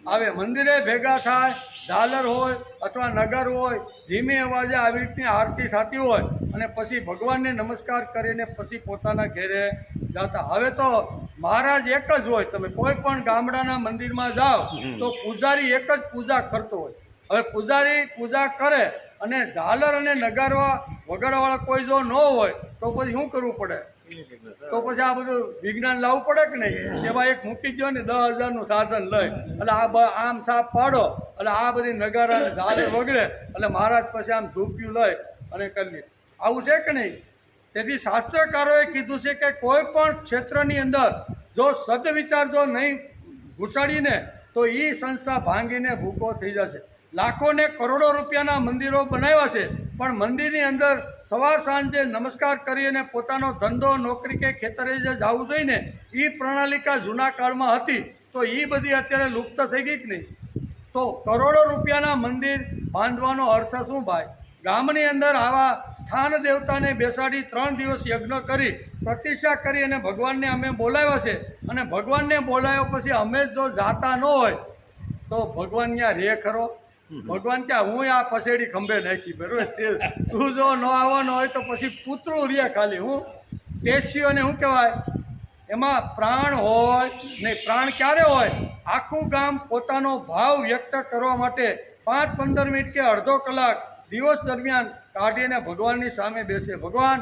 આવે, મંદિરે ભેગા થાય, ઝાલર હોય અથવા નગર હોય, ધીમે અવાજે આવી રીતની આરતી થતી હોય અને પછી ભગવાનને નમસ્કાર કરીને પછી પોતાના ઘેરે જતા. હવે તો મહારાજ એક જ હોય. તમે કોઈ પણ ગામડાના મંદિરમાં જાઓ તો પૂજારી એક જ પૂજા કરતો હોય. હવે પૂજારી પૂજા કરે અને ઝાલર અને નગારવા વગાડવાળા કોઈ જો ન હોય તો પછી શું કરવું પડે? તો પછી આ બધું વિજ્ઞાન લાવવું પડે કે નહીં? એમાં એક મૂકી ગયો ને 10,000નું સાધન લઈ એટલે આમ સાપ પાડો એટલે આ બધી નગારા ઝાલર વગડે એટલે મહારાજ પછી આમ ધૂપિયું લઈ અને કરી. આવું છે કે નહીં? તેથી શાસ્ત્રકારોએ કીધું છે કે કોઈ પણ ક્ષેત્રની અંદર જો સદવિચાર જો નહીં ઘૂસાડીને તો એ સંસ્થા ભાંગીને ભૂકો થઈ જશે. લાખો ને કરોડો રૂપિયાના મંદિરો બનાવ્યા છે, પણ મંદિરની અંદર સવાર સાંજે નમસ્કાર કરી અને પોતાનો ધંધો, નોકરી કે ખેતરે જે જવું જોઈએ ને એ પ્રણાલિકા જૂના કાળમાં હતી તો એ બધી અત્યારે લુપ્ત થઈ ગઈ કે નહીં? તો કરોડો રૂપિયાના મંદિર બાંધવાનો અર્થ શું ભાઈ? ગામની અંદર આવા સ્થાન દેવતાને બેસાડી 3 દિવસ યજ્ઞ કરી પ્રતિષ્ઠા કરી અને ભગવાનને અમે બોલાવ્યા છે અને ભગવાનને બોલાવ્યા પછી અમે જો જાતા ન હોય તો ભગવાન ત્યાં રે ખરો? ભગવાન ક્યાં હું આ પસેડી ખંભે નાખી, બરોબર? તું જો ન આવવાનો હોય તો પછી પૂતળું રે ખાલી. હું પેશીઓને શું કહેવાય એમાં પ્રાણ હોય નહીં. પ્રાણ ક્યારે હોય? આખું ગામ પોતાનો ભાવ વ્યક્ત કરવા માટે 5-15 મિનિટ કે અડધો કલાક દિવસ દરમિયાન કાઢીને ભગવાનની સામે બેસે. ભગવાન,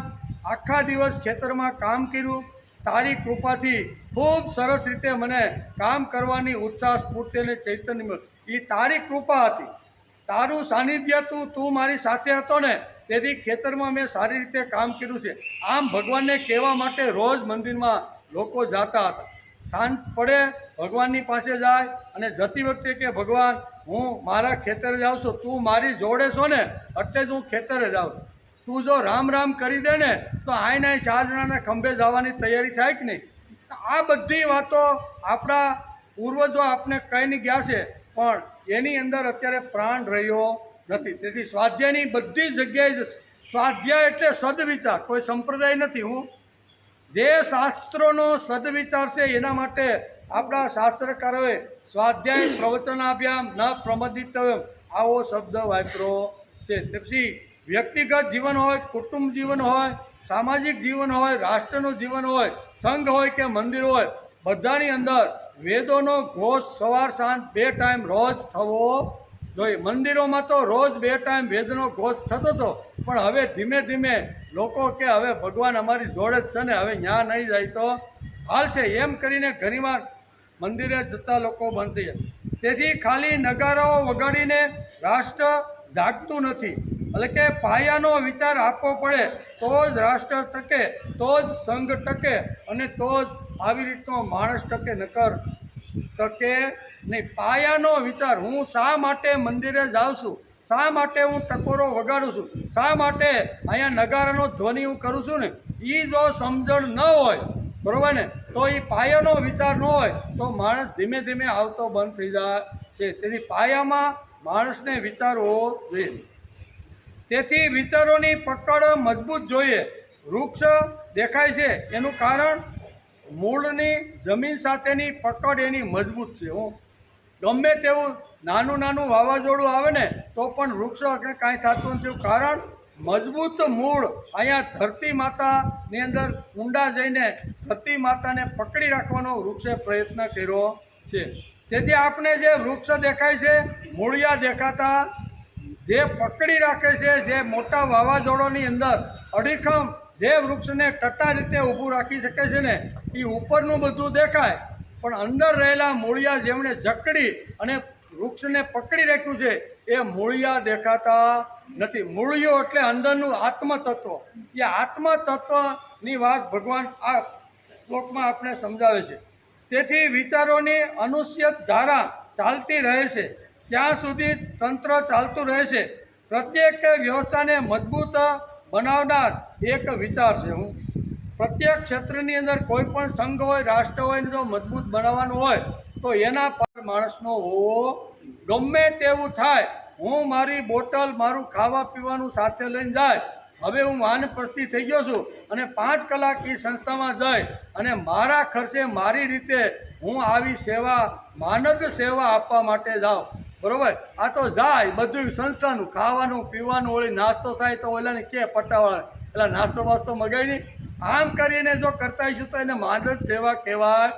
આખા દિવસ ખેતરમાં કામ કર્યું, તારી કૃપાથી ખૂબ સરસ રીતે મને કામ કરવાની ઉત્સાહ, સ્ફૂર્તિ અને ચૈતન્ય મળ્યું. એ તારી કૃપા હતી, તારું સાનિધ્ય હતું, તું મારી સાથે હતો ને તેથી ખેતરમાં મેં સારી રીતે કામ કર્યું છે. આમ ભગવાનને કહેવા માટે રોજ મંદિરમાં લોકો જતા હતા. સાંજ પડે ભગવાનની પાસે જાય અને જતી વખતે કે ભગવાન હું મારા ખેતરે જાઉં છું, તું મારી જોડે છો ને એટલે જ હું ખેતરે જાઉં છું. તું જો રામ રામ કરી દે ને તો આઈ નાય 4 જણાના ખંભે જવાની તૈયારી થાય કે નહીં. આ બધી વાતો આપણા પૂર્વજો આપણે કહીને ગયા છે, પણ એની અંદર અત્યારે પ્રાણ રહ્યો નથી. તેથી સ્વાધ્યાયની બધી જગ્યાએ સ્વાધ્યાય એટલે સદવિચાર, કોઈ સંપ્રદાય નથી. હું જે શાસ્ત્રોનો સદવિચાર છે એના માટે આપણા શાસ્ત્રકારોએ સ્વાધ્યાય પ્રવચનાભ્યામ ન પ્રમદિતવ્યમ આવો શબ્દ વાપર્યો છે. પછી વ્યક્તિગત જીવન હોય, કુટુંબ જીવન હોય, સામાજિક જીવન હોય, રાષ્ટ્રનું જીવન હોય, સંઘ હોય કે મંદિર હોય, બધાની અંદર વેદોનો ઘોષ સવાર સાંજ 2 ટાઈમ રોજ થવો જોઈએ. મંદિરોમાં તો રોજ 2 ટાઈમ વેદનો ઘોષ થતો હતો, પણ હવે ધીમે ધીમે લોકો કે હવે ભગવાન અમારી જોડે જ છે ને, હવે ત્યાં નહીં જાય તો હાલશે એમ કરીને ઘણીવાર મંદિરે જતા લોકો બંધ થઈ જાય. તેથી ખાલી નગારાઓ વગાડીને રાષ્ટ્ર જાગતું નથી. એટલે કે પાયાનો વિચાર આપવો પડે તો જ રાષ્ટ્ર ટકે, તો જ સંઘ ટકે અને તો જ આવી રીતનો માણસ ટકે, નકર ટકે નહીં. પાયાનો વિચાર, હું શા માટે મંદિરે જાઉં છું, શા માટે હું ટકોરો વગાડું છું, શા માટે અહીંયા નગારાનો ધ્વનિ હું કરું છું ને, એ જો સમજણ ન હોય, બરાબર ને, તો એ પાયાનો વિચાર ન હોય તો માણસ ધીમે ધીમે આવતો બંધ થઈ જાય છે. તેથી પાયામાં માણસને વિચારવો જોઈએ. તેથી વિચારોની પકડ મજબૂત જોઈએ. વૃક્ષ દેખાય છે એનું કારણ મૂળની જમીન સાથેની પકડ એની મજબૂત છે. હું ગમે તેવું નાનું નાનું વાવાઝોડું આવે ને તો પણ વૃક્ષો કાંઈ થતું નથી. કારણ મજબૂત મૂળ અહીંયા ધરતી માતાની અંદર ઊંડા જઈને ધરતી માતાને પકડી રાખવાનો વૃક્ષે પ્રયત્ન કર્યો છે. તેથી આપણે જે વૃક્ષ દેખાય છે, મૂળિયા દેખાતા, જે પકડી રાખે છે, જે મોટા વાવાઝોડાની અંદર અડીખમ જે વૃક્ષને ટટા રીતે ઊભું રાખી શકે છે ને, એ ઉપરનું બધું દેખાય, પણ અંદર રહેલા મૂળિયા જેમણે જકડી અને વૃક્ષને પકડી રાખ્યું છે એ મૂળિયા દેખાતા નથી. મૂળિયો એટલે અંદરનું આત્મતત્વ. એ આત્મતત્વની વાત ભગવાન આ શ્લોકમાં આપણે સમજાવે છે. તેથી વિચારોની અનુસ્યત ધારા ચાલતી રહે છે ત્યાં સુધી તંત્ર ચાલતું રહે છે. પ્રત્યેક વ્યવસ્થાને મજબૂત બનાવનાર એક વિચાર છે. હું પ્રત્યેક ક્ષેત્રની અંદર કોઈ પણ સંઘ હોય, રાષ્ટ્ર હોય, જો મજબૂત બનાવવાનું હોય તો એના પર માણસનો હોવો. ગમે તેવું થાય, હું મારી બોટલ, મારું ખાવા પીવાનું સાથે લઈને જાય, હવે હું વાનપ્રસ્થી થઈ ગયો છું અને 5 કલાક એ સંસ્થામાં જઈ અને મારા ખર્ચે મારી રીતે હું આવી સેવા, માનદ સેવા આપવા માટે જાઉં, બરાબર. આ તો જાય બધું સંસ્થાનું ખાવાનું પીવાનું, ઓળી નાસ્તો થાય તો ઓલાને કે પટાવાળા પેલા નાસ્તો વાસ્તો મગાવી નહીં. આમ કરીને જો કરતા હશું તો એને માનદ સેવા કહેવાય.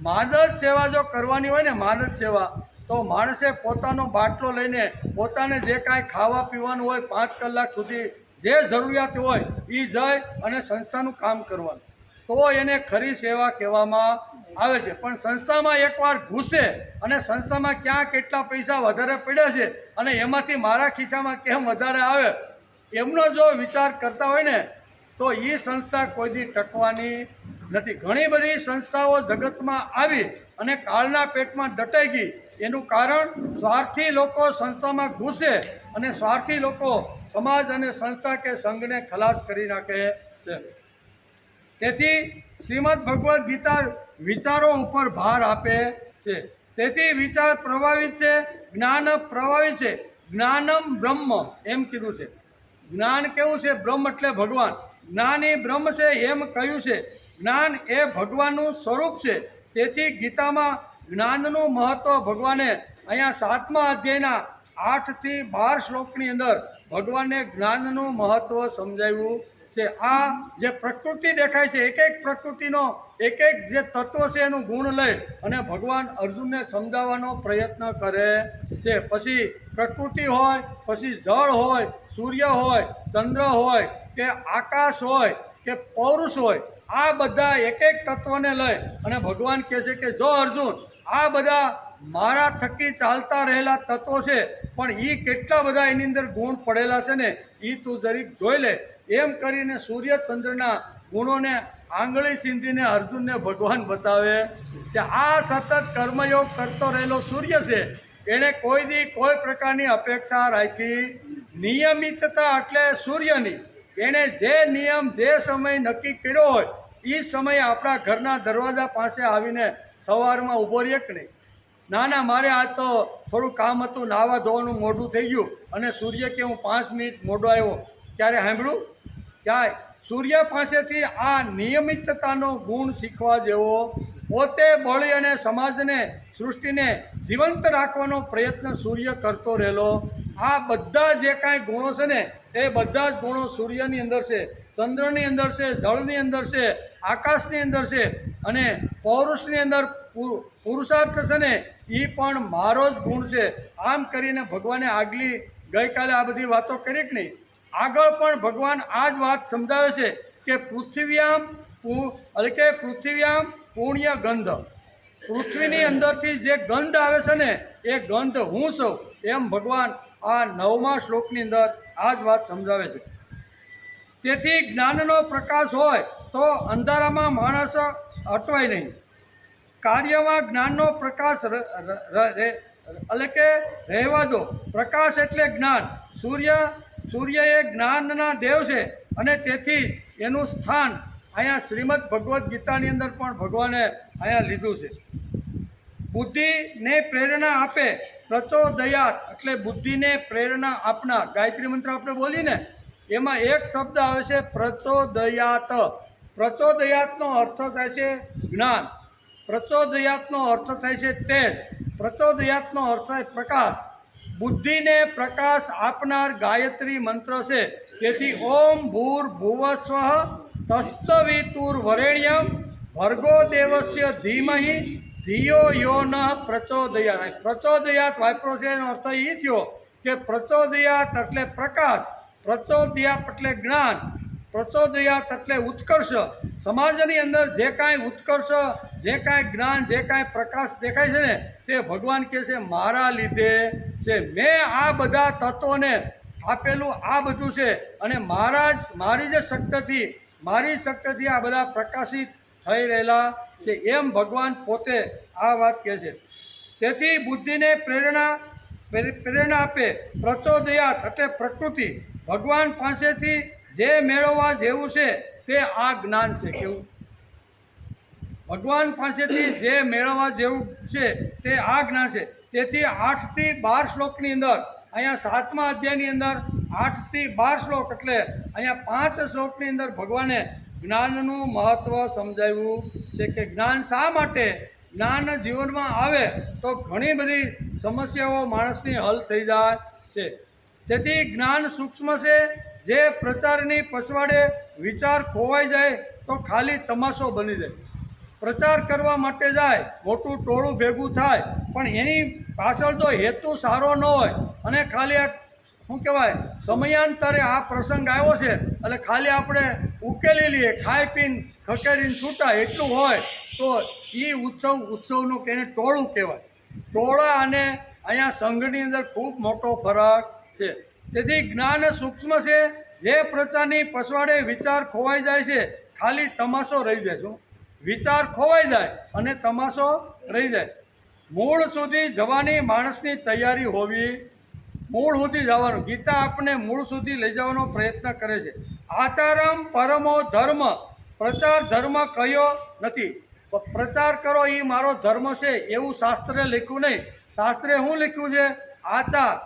માનદ સેવા જો કરવાની હોય ને, માનદ સેવા, તો માણસે પોતાનો બાટલો લઈને પોતાને જે કાંઈ ખાવા પીવાનું હોય 5 કલાક સુધી જે જરૂરિયાત હોય એ જઈ અને સંસ્થાનું કામ કરવાનું, તો એને ખરી સેવા કહેવામાં આવે છે. પણ સંસ્થામાં એકવાર ઘૂસે અને સંસ્થામાં ક્યાં કેટલા પૈસા વધારે પડ્યા છે અને એમાંથી મારા ખિસ્સામાં કેમ વધારે આવે, એમનો જો વિચાર કરતા હોય ને તો એ સંસ્થા કોઈ દી ટકવાની નથી. ઘણી બધી સંસ્થાઓ જગતમાં આવી અને કાળના પેટમાં દટાઈ ગઈ. એનું કારણ સ્વાર્થી લોકો સંસ્થામાં ઘૂસે અને સ્વાર્થી લોકો સમાજ અને સંસ્થા કે સંઘને ખલાસ કરી નાખે છે. તેથી શ્રીમદ ભગવદ્ ગીતા વિચારો ઉપર ભાર આપે છે. તેથી વિચાર પ્રભાવિત છે, જ્ઞાન પ્રભાવિત છે. જ્ઞાનમ બ્રહ્મ એમ કીધું છે. જ્ઞાન કેવું છે? બ્રહ્મ એટલે ભગવાન. જ્ઞાન એ બ્રહ્મ છે એમ કહ્યું છે. જ્ઞાન એ ભગવાનનું સ્વરૂપ છે. તેથી ગીતામાં જ્ઞાનનું મહત્ત્વ ભગવાને અહીંયા 7મા અધ્યાયના 8 થી 12 શ્લોકની અંદર ભગવાને જ્ઞાનનું મહત્ત્વ સમજાવ્યું છે. આ જે પ્રકૃતિ દેખાય છે, એક એક પ્રકૃતિનો એક એક જે તત્વ છે એનું ગુણ લઈ અને ભગવાન અર્જુનને સમજાવવાનો પ્રયત્ન કરે છે. પછી પ્રકૃતિ હોય, પછી જળ હોય, સૂર્ય હોય, ચંદ્ર હોય કે આકાશ હોય કે પૌરુષ હોય, આ બધા એક એક તત્વને લઈ અને ભગવાન કહે છે કે જો અર્જુન, આ બધા મારા થકી ચાલતા રહેલા તત્વો છે, પણ એ કેટલા બધા એની અંદર ગુણ પડેલા છે ને એ તું જરીક જોઈ લે. એમ કરીને સૂર્ય ચંદ્રના ગુણોને આંગળી સીંધીને અર્જુનને ભગવાન બતાવે કે આ સતત કર્મયોગ કરતો રહેલો સૂર્ય છે, એણે કોઈ દી કોઈ પ્રકારની અપેક્ષા રાખી. નિયમિતતા એટલે સૂર્યની, એણે જે નિયમ જે સમય નક્કી કર્યો હોય એ સમયે આપણા ઘરના દરવાજા પાસે આવીને સવારમાં ઊભો રહે કે નહીં. ના મારે આજ તો થોડું કામ હતું, નાવા ધોવાનું મોડું થઈ ગયું અને સૂર્ય કે હું 5 મિનિટ મોડો આવ્યો, ક્યારે સાંભળ્યું? ક્યાંય. સૂર્ય પાસેથી આ નિયમિતતાનો ગુણ શીખવા જેવો. પોતે બળી અને સમાજને સૃષ્ટિને જીવંત રાખવાનો પ્રયત્ન સૂર્ય કરતો રહેલો. આ બધા જે કાંઈ ગુણો છે ને એ બધા જ ગુણો સૂર્યની અંદર છે, ચંદ્રની અંદર છે, જળની અંદર છે, આકાશની અંદર છે અને પૌરુષની અંદર પુરુષાર્થ છે ને એ પણ મારો જ ગુણ છે. આમ કરીને ભગવાને ગઈકાલે આ બધી વાતો કરી કે નહીં. આગળ પણ ભગવાન આ જ વાત સમજાવે છે કે પૃથ્વ્યામ પુણ્ય ગંધ, પૃથ્વીની અંદરથી જે ગંધ આવે છે ને એ ગંધ હું છું, એમ ભગવાન આ 9મા શ્લોકની અંદર આ જ વાત સમજાવે છે. તેથી જ્ઞાનનો પ્રકાશ હોય તો અંધારામાં માણસ અટવાય નહીં. કાર્યમાં જ્ઞાનનો પ્રકાશ એટલે કે રહેવા દો. પ્રકાશ એટલે જ્ઞાન. સૂર્ય એ જ્ઞાનના દેવ છે અને તેથી એનું સ્થાન અહીંયા શ્રીમદ ભગવદ્ ગીતાની અંદર પણ ભગવાને અહીંયા લીધું છે. બુદ્ધિને પ્રેરણા આપે પ્રચોદયાત એટલે બુદ્ધિને પ્રેરણા આપનાર. ગાયત્રી મંત્ર આપણે બોલીએ ને એમાં એક શબ્દ આવે છે પ્રચોદયાત. પ્રચોદયાતનો અર્થ થાય છે જ્ઞાન, પ્રચોદયાતનો અર્થ થાય છે તેજ, પ્રચોદયાતનો અર્થ થાય પ્રકાશ. બુદ્ધિને પ્રકાશ આપનાર ગાયત્રી મંત્ર છે. તેથી ઓમ ભૂર્ભુવસ્વ તસ્સવિતુર્વરેણ્યમ ભર્ગો દેવસ્ય ધીમહિ ધિયો યો ન પ્રચોદયાત. પ્રચોદયાત વાપરો છે એનો અર્થ એ થયો કે પ્રચોદયાત એટલે પ્રકાશ, પ્રચોદયાત એટલે જ્ઞાન, પ્રચોદયાત એટલે ઉત્કર્ષ. સમાજની અંદર જે કાંઈ ઉત્કર્ષ, જે કાંઈ જ્ઞાન, જે કાંઈ પ્રકાશ દેખાય છે ને તે ભગવાન કહે છે મારા લીધે છે. મેં આ બધા તત્વોને આપેલું આ બધું છે અને મારી જે શક્તિથી આ બધા પ્રકાશિત થઈ રહેલા છે, એમ ભગવાન પોતે આ વાત કહે છે. તેથી બુદ્ધિને પ્રેરણા આપે પ્રચોદયાત એટલે પ્રકૃતિ. ભગવાન પાસેથી જે મેળવવા જેવું છે તે આ જ્ઞાન છે. કેવું? ભગવાન પાસેથી જે મેળવવા જેવું છે તે આ જ્ઞાન છે. તેથી 8 થી 12 શ્લોકની અંદર, અહીંયા 7મા અધ્યાયની અંદર 8 થી 12 શ્લોક એટલે અહીંયા 5 શ્લોકની અંદર ભગવાને જ્ઞાનનું મહત્ત્વ સમજાવ્યું છે કે જ્ઞાન શા માટે, જ્ઞાન જીવનમાં આવે તો ઘણી બધી સમસ્યાઓ માણસની હલ થઈ જાય છે. તેથી જ્ઞાન સૂક્ષ્મ છે. જે પ્રચારની પછવાડે વિચાર ખોવાઈ જાય તો ખાલી તમાશો બની જાય. પ્રચાર કરવા માટે જાય, મોટું ટોળું ભેગું થાય, પણ એની પાછળ જો હેતુ સારો ન હોય અને ખાલી આ શું કહેવાય સમયાંતરે આ પ્રસંગ આવ્યો છે એટલે ખાલી આપણે ઉકેલી લઈએ, ખાઈ પીને ખકેડીને છૂટા એટલું હોય તો એ ઉત્સવનું કે એને ટોળું કહેવાય. ટોળા અને અહીંયા સંઘની અંદર ખૂબ મોટો ફરક છે. તેથી જ્ઞાન સૂક્ષ્મ છે. જે પ્રચારની પછવાડે વિચાર ખોવાઈ જાય છે, ખાલી તમાશો રહી જાય. શું? વિચાર ખોવાઈ જાય અને તમાશો રહી જાય. મૂળ સુધી જવાની માણસની તૈયારી હોવી. મૂળ સુધી જવાનું. ગીતા આપણને મૂળ સુધી લઈ જવાનો પ્રયત્ન કરે છે. આચારમ પરમો ધર્મ. પ્રચાર ધર્મ કયો નથી. પ્રચાર કરો એ મારો ધર્મ છે એવું શાસ્ત્રે લખ્યું નહીં. શાસ્ત્રે શું લખ્યું છે? આચાર.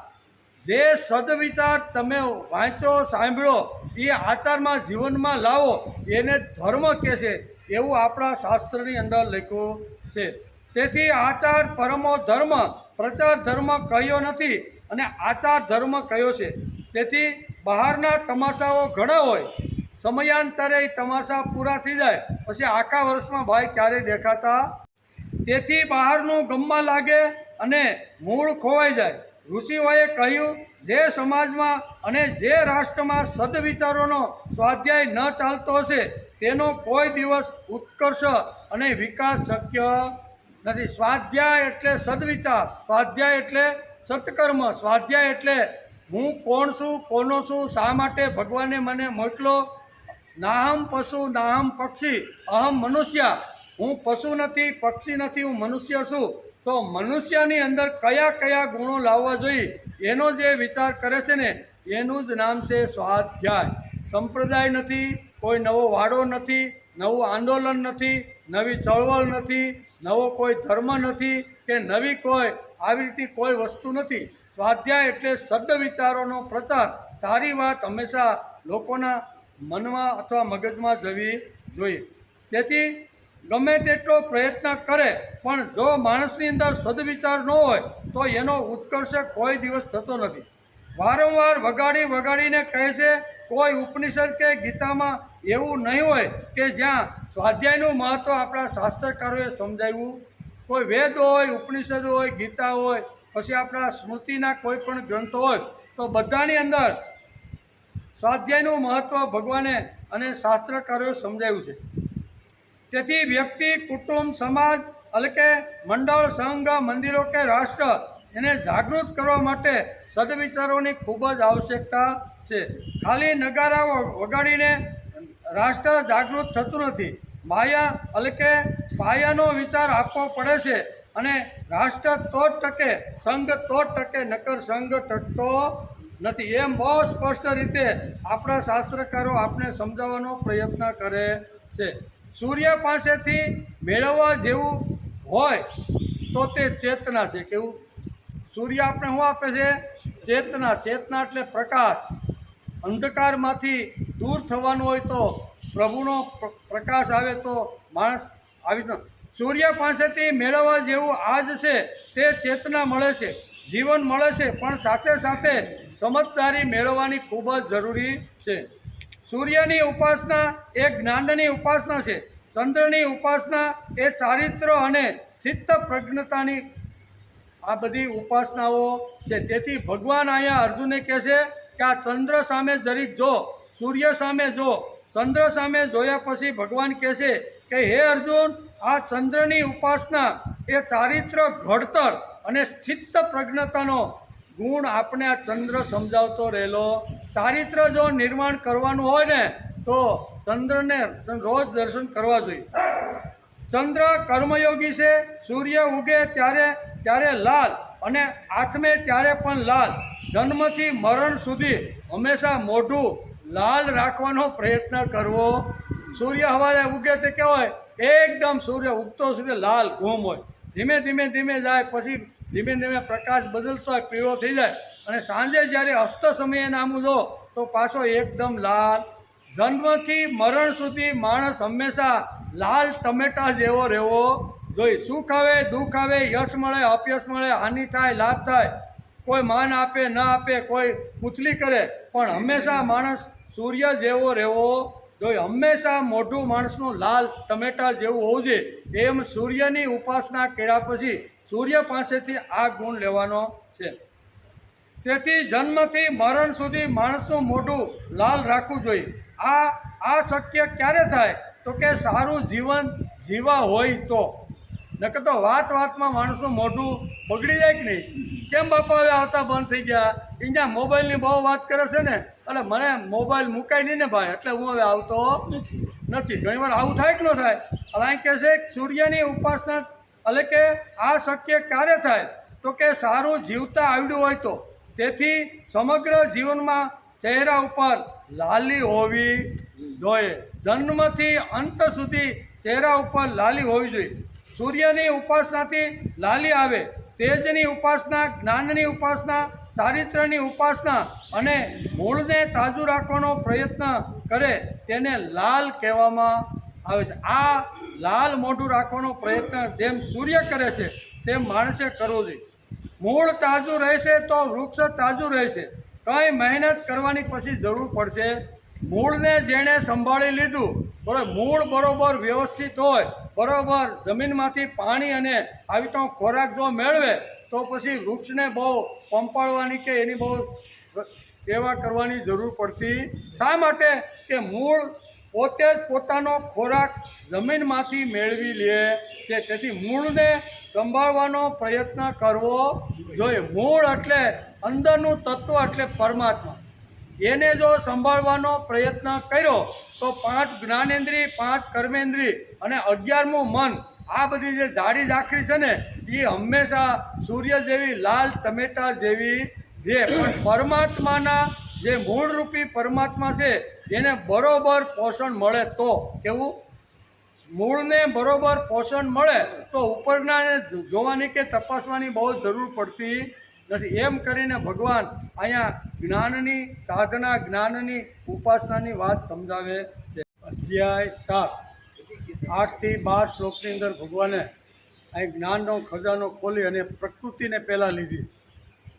જે સદવિચાર તમે વાંચો, સાંભળો, એ આચારમાં જીવનમાં લાવો એને ધર્મ કહે છે એવું આપણા શાસ્ત્રની અંદર લખ્યું છે. તેથી આચાર પરમો ધર્મ, પ્રચાર ધર્મ કયો નથી અને આચાર ધર્મ કયો છે. તેથી બહારના તમાશાઓ ઘણા હોય, સમયાંતરે એ તમાશા પૂરા થઈ જાય પછી આખા વર્ષમાં ભાઈ ક્યારેય દેખાતા. તેથી બહારનું ગમવા લાગે અને મૂળ ખોવાઈ જાય. ઋષિઓએ કહ્યું જે સમાજમાં અને જે રાષ્ટ્રમાં સદવિચારોનો સ્વાધ્યાય ન ચાલતો હશે તેનો કોઈ દિવસ ઉત્કર્ષ અને વિકાસ શક્ય નથી. સ્વાધ્યાય એટલે સદવિચાર, સ્વાધ્યાય એટલે સત્કર્મ, સ્વાધ્યાય એટલે હું કોણ છું, કોનો છું, શા માટે ભગવાને મને મોકલો, નાહમ પશુ નાહમ પક્ષી અહમ મનુષ્ય, હું પશુ નથી, પક્ષી નથી, હું મનુષ્ય છું. તો મનુષ્યની અંદર કયા કયા ગુણો લાવવા જોઈએ એનો જે વિચાર કરે છે ને એનું જ નામ છે સ્વાધ્યાય. સંપ્રદાય નથી, કોઈ નવો વાડો નથી, નવું આંદોલન નથી, નવી ચળવળ નથી, નવો કોઈ ધર્મ નથી કે નવી કોઈ આવી રીતે કોઈ વસ્તુ નથી. સ્વાધ્યાય એટલે સદ વિચારોનો પ્રચાર. સારી વાત હંમેશા લોકોના મનમાં અથવા મગજમાં જવી જોઈએ. તેથી ગમે તેટલો પ્રયત્ન કરે પણ જો માણસની અંદર સદવિચાર ન હોય તો એનો ઉત્કર્ષ કોઈ દિવસ થતો નથી. વારંવાર વગાડીને કહે છે કોઈ ઉપનિષદ કે ગીતામાં એવું નહીં હોય કે જ્યાં સ્વાધ્યાયનું મહત્ત્વ આપણા શાસ્ત્રકારોએ સમજાવ્યું. કોઈ વેદ હોય, ઉપનિષદ હોય, ગીતા હોય, પછી આપણા સ્મૃતિના કોઈ પણ ગ્રંથો હોય તો બધાની અંદર સ્વાધ્યાયનું મહત્ત્વ ભગવાને અને શાસ્ત્રકારોએ સમજાવ્યું છે. તેથી વ્યક્તિ, કુટુંબ, સમાજ એટલે કે મંડળ, સંઘ, મંદિરો કે રાષ્ટ્ર એને જાગૃત કરવા માટે સદવિચારોની ખૂબ જ આવશ્યકતા છે. ખાલી નગારા વગાડીને રાષ્ટ્ર જાગૃત થતું નથી. માયા એટલે કે પાયાનો વિચાર આપવો પડે છે અને રાષ્ટ્ર તો જ ટકે, સંઘ તો જ ટકે, નકર સંઘ ટકતો નથી. એમ બહુ સ્પષ્ટ રીતે આપણા શાસ્ત્રકારો આપણે સમજાવવાનો પ્રયત્ન કરે છે. સૂર્ય પાસેથી મેળવવા જેવું હોય તો તે ચેતના છે. કેવું? સૂર્ય આપણે શું આપે છે? ચેતના. ચેતના એટલે પ્રકાશ. અંધકારમાંથી દૂર થવાનું હોય તો પ્રભુનો પ્રકાશ આવે તો માણસ આવી સૂર્ય પાસેથી મેળવવા જેવું આજ છે તે ચેતના મળે છે, જીવન મળે છે, પણ સાથે સાથે સમજદારી મેળવવાની ખૂબ જ જરૂરી છે. સૂર્યની ઉપાસના એ જ્ઞાનની ઉપાસના છે. ચંદ્રની ઉપાસના એ ચારિત્ર અને સ્થિત પ્રજ્ઞતાની આ બધી ઉપાસનાઓ છે. તેથી ભગવાન અહીંયા અર્જુનને કહે છે કે આ ચંદ્ર સામે જરીક જો, સૂર્ય સામે જો. ચંદ્ર સામે જોયા પછી ભગવાન કહે છે કે હે અર્જુન, આ ચંદ્રની ઉપાસના એ ચારિત્ર ઘડતર અને સ્થિત પ્રજ્ઞતાનો ગુણ આપણે આ ચંદ્ર સમજાવતો રહેલો. ચારિત્ર જો નિર્માણ કરવાનું હોય ને તો ચંદ્રને રોજ દર્શન કરવા જોઈએ. ચંદ્ર કર્મયોગી છે. સૂર્ય ઉગે ત્યારે લાલ અને આથમે ત્યારે પણ લાલ. જન્મથી મરણ સુધી હંમેશા મોઢું લાલ રાખવાનો પ્રયત્ન કરવો. સૂર્ય સવારે ઉગે તે કેવો હોય? એકદમ સૂર્ય ઉગતો સૂર્ય લાલ ઘૂમ હોય. ધીમે ધીમે જાય, પછી ધીમે ધીમે પ્રકાશ બદલતો હોય, પીળો થઈ જાય અને સાંજે જ્યારે અસ્ત સમયે નામું જો તો પાછો એકદમ લાલ. જન્મથી મરણ સુધી માણસ હંમેશા લાલ ટમેટા જેવો રહેવો જોઈએ. સુખ આવે, દુઃખ આવે, યશ મળે, અપયશ મળે, હાનિ થાય, લાભ થાય, કોઈ માન આપે ન આપે, કોઈ પૂતલી કરે, પણ હંમેશા માણસ સૂર્ય જેવો રહેવો જોઈએ. હંમેશા મોઢું માણસનું લાલ ટમેટા જેવું હોવું જોઈએ. એમ સૂર્યની ઉપાસના કર્યા પછી સૂર્ય પાસેથી આ ગુણ લેવાનો છે. તેથી જન્મથી મરણ સુધી માણસનું મોઢું લાલ રાખવું જોઈએ. આ શક્ય ક્યારે થાય? તો કે સારું જીવન જીવા હોય તો. નકર તો વાતમાં માણસનું મોઢું બગડી જાય કે નહીં? કેમ બાપા હવે આવતા બંધ થઈ ગયા? અહીંયા મોબાઈલની બહુ વાત કરે છે ને, એટલે મને મોબાઈલ મુકાય નહીં ને ભાઈ, એટલે હું હવે આવતો નથી. ઘણીવાર આવું થાય કે ન થાય? એટલે અહીં કહે છે સૂર્યની ઉપાસના એટલે કે આ શક્ય ક્યારે થાય? તો કે સારું જીવતા આવડ્યું હોય તો. તેથી સમગ્ર જીવનમાં ચહેરા ઉપર લાલી હોવી જોઈએ. જન્મથી અંત સુધી ચહેરા ઉપર લાલી હોવી જોઈએ. સૂર્યની ઉપાસનાથી લાલી આવે. તેજની ઉપાસના, જ્ઞાનની ઉપાસના, ચારિત્રની ઉપાસના અને મૂળને તાજું રાખવાનો પ્રયત્ન કરે તેને લાલ કહેવામાં આવે છે. આ લાલ મોઢું રાખવાનો પ્રયત્ન જેમ સૂર્ય કરે છે તેમ માણસે કરવો જોઈએ. મૂળ તાજું રહેશે તો વૃક્ષ તાજું રહેશે. કંઈ મહેનત કરવાની પછી જરૂર પડશે. મૂળને જેણે સંભાળી લીધું, બરાબર, મૂળ બરોબર વ્યવસ્થિત હોય, બરોબર જમીનમાંથી પાણી અને આવી તો ખોરાક જો મેળવે તો પછી વૃક્ષને બહુ પંપાળવાની કે એની બહુ સેવા કરવાની જરૂર પડતી. શા માટે? કે મૂળ પોતે જ પોતાનો ખોરાક જમીનમાંથી મેળવી લે છે. તેથી મૂળને સંભાળવાનો પ્રયત્ન કરવો જોઈએ. મૂળ એટલે અંદરનું તત્વ એટલે પરમાત્મા. એને જો સંભાળવાનો પ્રયત્ન કર્યો તો 5 જ્ઞાનેન્દ્રિય, 5 કર્મેન્દ્રિય અને 11મું મન, આ બધી જે જાડી ઝાખરી છે ને એ હંમેશા સૂર્ય જેવી લાલ ટમેટા જેવી રહે. પણ પરમાત્માના જે મૂળરૂપી પરમાત્મા છે એને બરોબર પોષણ મળે તો કેવું, મૂળને બરોબર પોષણ મળે તો ઉપરનાને જોવાની કે તપાસવાની બહુ જરૂર પડતી નથી. એમ કરીને ભગવાન અહીંયા જ્ઞાનની સાધના, જ્ઞાનની ઉપાસનાની વાત સમજાવે છે. અધ્યાય 7 8 થી 12 શ્લોકની અંદર ભગવાને અહીં જ્ઞાનનો ખજાનો ખોલી અને પ્રકૃતિને પહેલાં લીધી.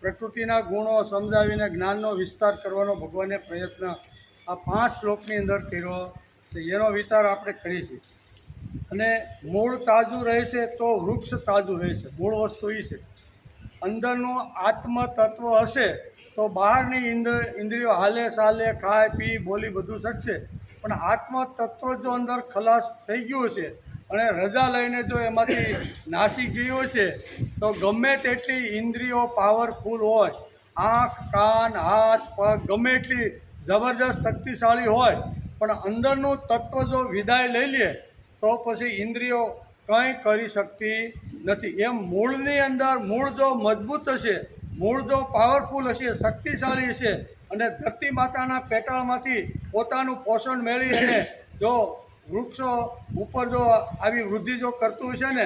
પ્રકૃતિના ગુણો સમજાવીને જ્ઞાનનો વિસ્તાર કરવાનો ભગવાને પ્રયત્ન આ 5 શ્લોકની અંદર કર્યો છે. એનો વિચાર આપણે કરીશું. અને મૂળ તાજું રહેશે તો વૃક્ષ તાજું રહેશે. મૂળ વસ્તુ એ છે, અંદરનું આત્મ તત્વ હશે તો બહારની ઇન્દ્રિયો હાલે ચાલે, ખાય પી બોલી બધું શકશે. પણ આત્મ તત્વ જો અંદર ખલાસ થઈ ગયું છે અને રજા લઈને જો એમાંથી નાસી ગયું છે તો ગમે તેટલી ઇન્દ્રિયો પાવરફુલ હોય, આંખ, કાન, હાથ, પગ ગમે એટલી જબરજસ્ત શક્તિશાળી હોય, પણ અંદરનું તત્વ જો વિદાય લઈ લે તો પછી ઇન્દ્રિયો કંઈ કરી શકતી નથી. એમ મૂળની અંદર મૂળ જો મજબૂત હશે, મૂળ જો પાવરફુલ હશે, શક્તિશાળી હશે અને ધરતી માતાના પેટાળમાંથી પોતાનું પોષણ મેળવી અને જો વૃક્ષો ઉપર જો આવી વૃદ્ધિ જો કરતું હશે ને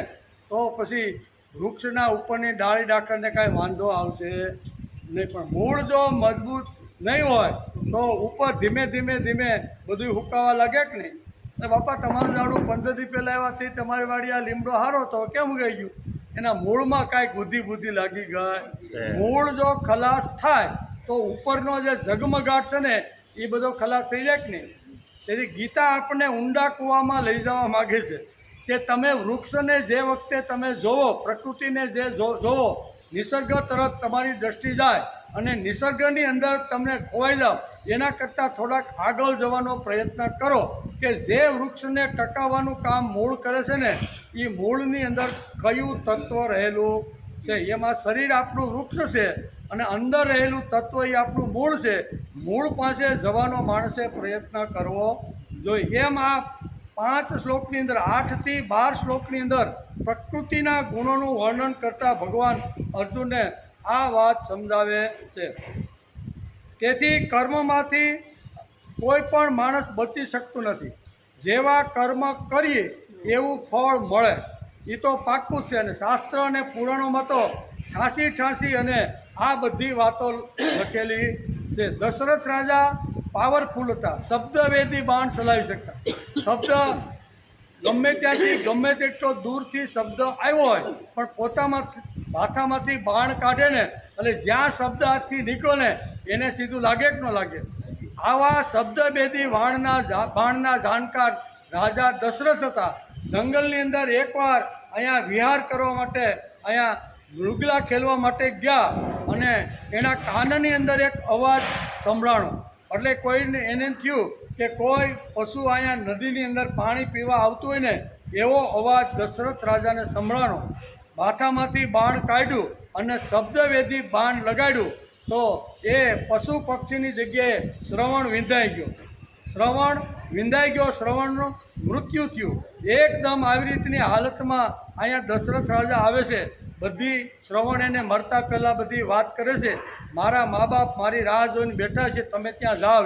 તો પછી વૃક્ષના ઉપરની ડાળી ડાકરને કાંઈ વાંધો આવશે નહીં. પણ મૂળ જો મજબૂત નહીં હોય તો ઉપર ધીમે ધીમે ધીમે બધું હુકાવા લાગે કે નહીં. અને બાપા તમારું ઝાડું 15 દી પહેલાં આવ્યાથી તમારી વાડી આ લીમડો હારો તો કેમ ગઈ ગયું? એના મૂળમાં કાંઈક બુદ્ધિ લાગી ગઈ. મૂળ જો ખલાસ થાય તો ઉપરનો જે ઝગમગાટ છે ને એ બધો ખલાસ થઈ જાય કે નહીં. તેથી ગીતા આપણને ઊંડા કૂવામાં લઈ જવા માગે છે કે તમે વૃક્ષને જે વખતે તમે જોવો, પ્રકૃતિને જે જોવો, નિસર્ગ તરફ તમારી દ્રષ્ટિ જાય અને નિસર્ગની અંદર તમને ખોવાઈ જાઓ, એના કરતાં થોડાક આગળ જવાનો પ્રયત્ન કરો કે જે વૃક્ષને ટકાવવાનું કામ મૂળ કરે છે ને એ મૂળની અંદર કયું તત્વ રહેલું છે. એમાં શરીર આપણું વૃક્ષ છે અને અંદર રહેલું તત્વ એ આપણું મૂળ છે. મૂળ પાસે જવાનો માણસે પ્રયત્ન કરવો જોઈએ. એમ આ 5 શ્લોકની અંદર 8 થી 12 શ્લોકની અંદર પ્રકૃતિના ગુણોનું વર્ણન કરતા ભગવાન અર્જુનને આ વાત સમજાવે છે. તેથી કર્મમાંથી કોઈ પણ માણસ બચી શકતું નથી. જેવા કર્મ કરીએ એવું ફળ મળે એ તો પાક્કું છે. અને શાસ્ત્ર અને પુરાણોમાં તો ઠાંસી અને આ બધી વાતો લખેલી છે. દશરથ રાજા પાવરફુલ હતા, શબ્દવેદી બાણ ચલાવી શકતા. શબ્દ ગમે ત્યાંથી ગમે તેટલો દૂરથી શબ્દ આવ્યો હોય પણ પોતામાં માથામાંથી બાણ કાઢે ને એટલે જ્યાં શબ્દ હાથથી નીકળો ને એને સીધું લાગે કે ન લાગે. આવા શબ્દભેદી બાણના જાણકાર રાજા દશરથ હતા. જંગલની અંદર એકવાર અહીંયા વિહાર કરવા માટે, અહીંયા મૃગલા ખેલવા માટે ગયા અને એના કાનની અંદર એક અવાજ સંભળાણો. એટલે કોઈને એને થયું કે કોઈ પશુ અહીંયા નદીની અંદર પાણી પીવા આવતું હોય ને એવો અવાજ દશરથ રાજાને સંભળાણો. માથામાંથી બાણ કાઢ્યું અને શબ્દવેદી બાણ લગાડ્યું તો એ પશુ પક્ષીની જગ્યાએ શ્રવણ વિંધાઈ ગયો. શ્રવણનું મૃત્યુ થયું. એકદમ આવી રીતની હાલતમાં અહીંયા દશરથ રાજા આવે છે. બધી શ્રવણ એને મરતા પહેલાં બધી વાત કરે છે, મારા મા બાપ મારી રાહ જોઈને બેઠા છે, તમે ત્યાં જાઓ.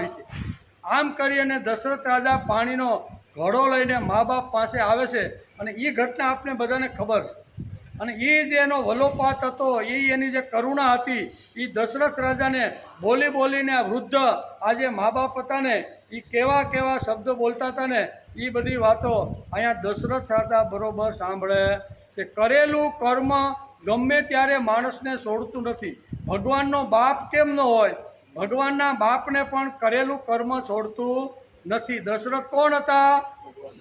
આમ કરી અને દશરથ રાજા પાણીનો ઘડો લઈને મા બાપ પાસે આવે છે. અને એ ઘટના આપણે બધાને ખબર છે. અને એ જે એનો વલોપાત હતો, એની જે કરુણા હતી, એ દશરથ રાજાને બોલીને આ વૃદ્ધ આ જે મા બાપ હતા ને એ કેવા શબ્દ બોલતા હતા ને એ બધી વાતો અહીંયા દશરથ રાજા બરોબર સાંભળે છે. કરેલું કર્મ ગમે ત્યારે માણસને છોડતું નથી. ભગવાનનો બાપ કેમ ન હોય? ભગવાનના બાપને પણ કરેલું કર્મ છોડતું નથી. દશરથ કોણ હતા?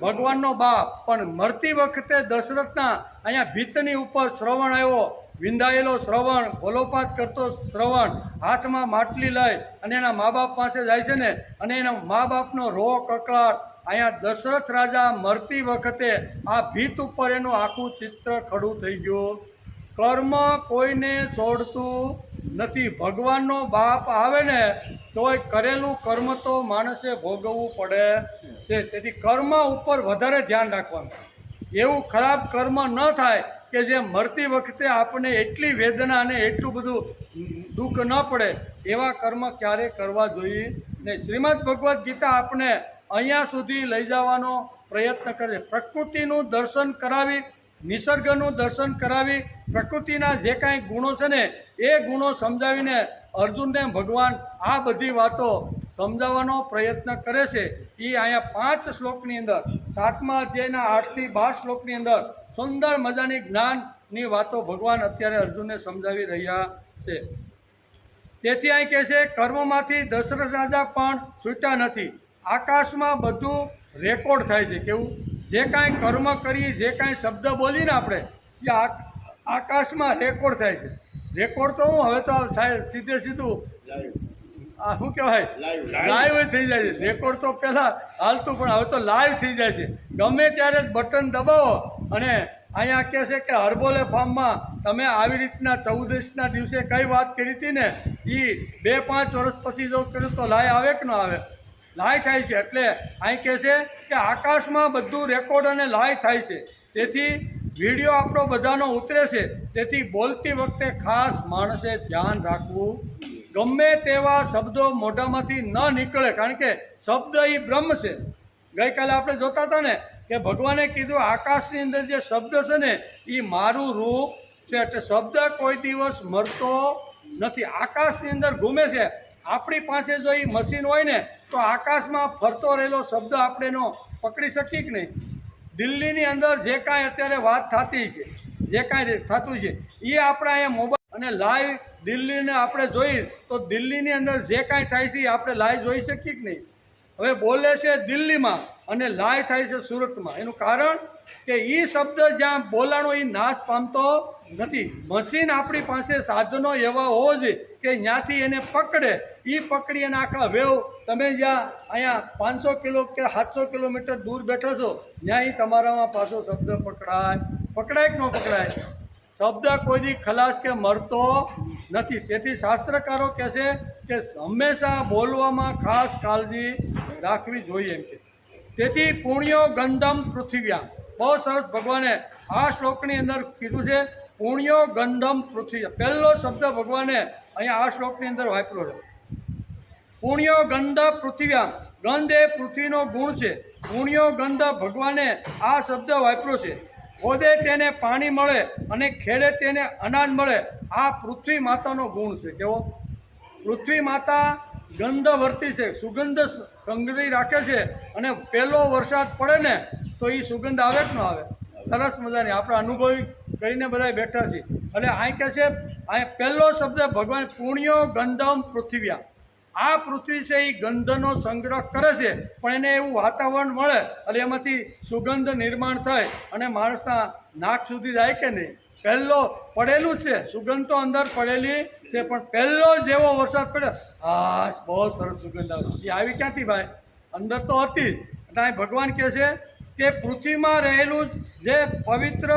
ભગવાનનો બાપ. પણ મરતી વખતે દશરથના અહીંયા ભીતની ઉપર શ્રવણ આવ્યો, વિંધાયેલો શ્રવણ, વલોપાત કરતો શ્રવણ, હાથમાં માટલી લઈ અને એના મા બાપ પાસે જાય છે ને અને એના મા બાપનો રો કકળાટ અહીંયા દશરથ રાજા મરતી વખતે આ ભીત ઉપર એનું આખું ચિત્ર ખડું થઈ ગયું. કર્મ કોઈને છોડતું નથી. ભગવાનનો બાપ આવે ને તોય કરેલું કર્મ તો માણસે ભોગવવું પડે છે. તેથી કર્મ ઉપર વધારે ધ્યાન રાખવાનું. એવું ખરાબ કર્મ ન થાય કે જે મરતી વખતે આપણને એટલી વેદના અને એટલું બધું દુઃખ ન પડે, એવા કર્મ ક્યારેય કરવા જોઈએ નહીં. શ્રીમદ ભગવદ્ ગીતા આપણે અહીંયા સુધી લઈ જવાનો પ્રયત્ન કરે. પ્રકૃતિનું દર્શન કરાવી, નિસર્ગનું દર્શન કરાવી, પ્રકૃતિના જે કાંઈ ગુણો છે ને એ ગુણો સમજાવીને અર્જુનને ભગવાન આ બધી વાતો સમજાવવાનો પ્રયત્ન કરે છે. એ અહીંયા 5 શ્લોકની અંદર 7મા અધ્યાયના 8 થી 12 શ્લોકની અંદર સુંદર મજાની જ્ઞાનની વાતો ભગવાન અત્યારે અર્જુનને સમજાવી રહ્યા છે. તેથી અહીં કહે છે, કર્મમાંથી દશરથ રાજા પણ છૂટ્યા નથી. આકાશમાં બધું રેકોર્ડ થાય છે. કેવું? જે કાંઈ કર્મ કરીએ, જે કાંઈ શબ્દ બોલીને આપણે એ આકાશમાં રેકોર્ડ થાય છે. રેકોર્ડ તો હું હવે તો સીધું આ શું કહેવાય, લાઈવ થઈ જાય છે. રેકોર્ડ તો પહેલાં હાલતું, પણ હવે તો લાઈવ થઈ જાય છે. ગમે ત્યારે બટન દબાવો અને અહીંયા કહે છે કે હર્બોલે ફાર્મમાં તમે આવી રીતના 14ના દિવસે કઈ વાત કરી હતી ને, એ 2-5 વર્ષ પછી જો કર્યું તો લાઈવ આવે કે ન આવે? લાઈવ થાય છે. એટલે અહીં કહે છે કે આકાશમાં બધું રેકોર્ડ અને લાઈવ થાય છે. તેથી વિડીયો આપણો બધાનો ઉતરે છે. તેથી બોલતી વખતે ખાસ માણસે ધ્યાન રાખવું. ગમે તેવા શબ્દો મોઢામાંથી ન નીકળે, કારણ કે શબ્દ એ બ્રહ્મ છે. ગઈકાલે આપણે જોતા હતા ને કે ભગવાને કીધું આકાશની અંદર જે શબ્દ છે ને એ મારું રૂપ છે. એટલે શબ્દ કોઈ દિવસ મરતો નથી, આકાશની અંદર ઘૂમે છે. આપણી પાસે જો એ મશીન હોય ને તો આકાશમાં ફરતો રહેલો શબ્દ આપણે એનો પકડી શકીએ કે નહીં? દિલ્હીની અંદર જે કાંઈ અત્યારે વાત થતી છે, જે કાંઈ થતું છે એ આપણે અહીંયા મોબાઈલ અને લાઈવ દિલ્હીને આપણે જોઈએ તો દિલ્હીની અંદર જે કાંઈ થાય છે એ આપણે લાઈવ જોઈ શકીએ કે નહીં? હવે બોલે છે દિલ્હીમાં અને લાઈવ થાય છે સુરતમાં. એનું કારણ કે એ શબ્દ જ્યાં બોલાણો એ નાશ પામતો નથી. મશીન આપણી પાસે સાધનો એવા હોવો જોઈએ કે ત્યાંથી એને પકડે, એ પકડી અને આખા વેવ તમે જ્યાં અહીંયા 500 કિલો કે 700 કિલોમીટર દૂર બેઠો છો ત્યાં એ તમારામાં પાછો શબ્દ પકડાય કે ન પકડાય? શબ્દ કોઈની ખલાસ કે મરતો નથી. તેથી શાસ્ત્રકારો કહે છે કે હંમેશા બોલવામાં ખાસ કાળજી રાખવી જોઈએ એમ કે. તેથી પુણ્યો ગંધમ પૃથ્વ્યામ, બહુ સરસ ભગવાને આ શ્લોકની અંદર કીધું છે. પુણ્યો ગંધમ પૃથ્વી, પહેલો શબ્દ ભગવાને અહીંયા આ શ્લોકની અંદર વાપર્યો છે. પુણ્યો ગંધ પૃથ્વ્યામ, ગંધ એ પૃથ્વીનો ગુણ છે. પુણ્યો ગંધ, ભગવાને આ શબ્દ વાપર્યો છે. ખોદે તેને પાણી મળે અને ખેડે તેને અનાજ મળે. આ પૃથ્વી માતાનો ગુણ છે. કેવો? પૃથ્વી માતા ગંધવર્તી છે, સુગંધ સંગ્રહી રાખે છે. અને પહેલો વરસાદ પડે ને તો એ સુગંધ આવે કે ન આવે? સરસ મજાની આપણે અનુભવી કરીને બધા બેઠા છીએ. એટલે અહીં કહે છે, અહીં પહેલો શબ્દ ભગવાન પુણ્યો ગંધમ પૃથ્વ્યા. આ પૃથ્વી છે એ ગંધનો સંગ્રહ કરે છે, પણ એને એવું વાતાવરણ મળે એટલે એમાંથી સુગંધ નિર્માણ થાય અને માણસના નાક સુધી જાય કે નહીં? પહેલો પડેલું જ છે, સુગંધ તો અંદર પડેલી છે, પણ પહેલો જેવો વરસાદ પડ્યો, આ બહુ સરસ સુગંધ આવી. એ આવી ક્યાંથી ભાઈ? અંદર તો હતી. એટલે અહીં ભગવાન કહે છે કે પૃથ્વીમાં રહેલું જે પવિત્ર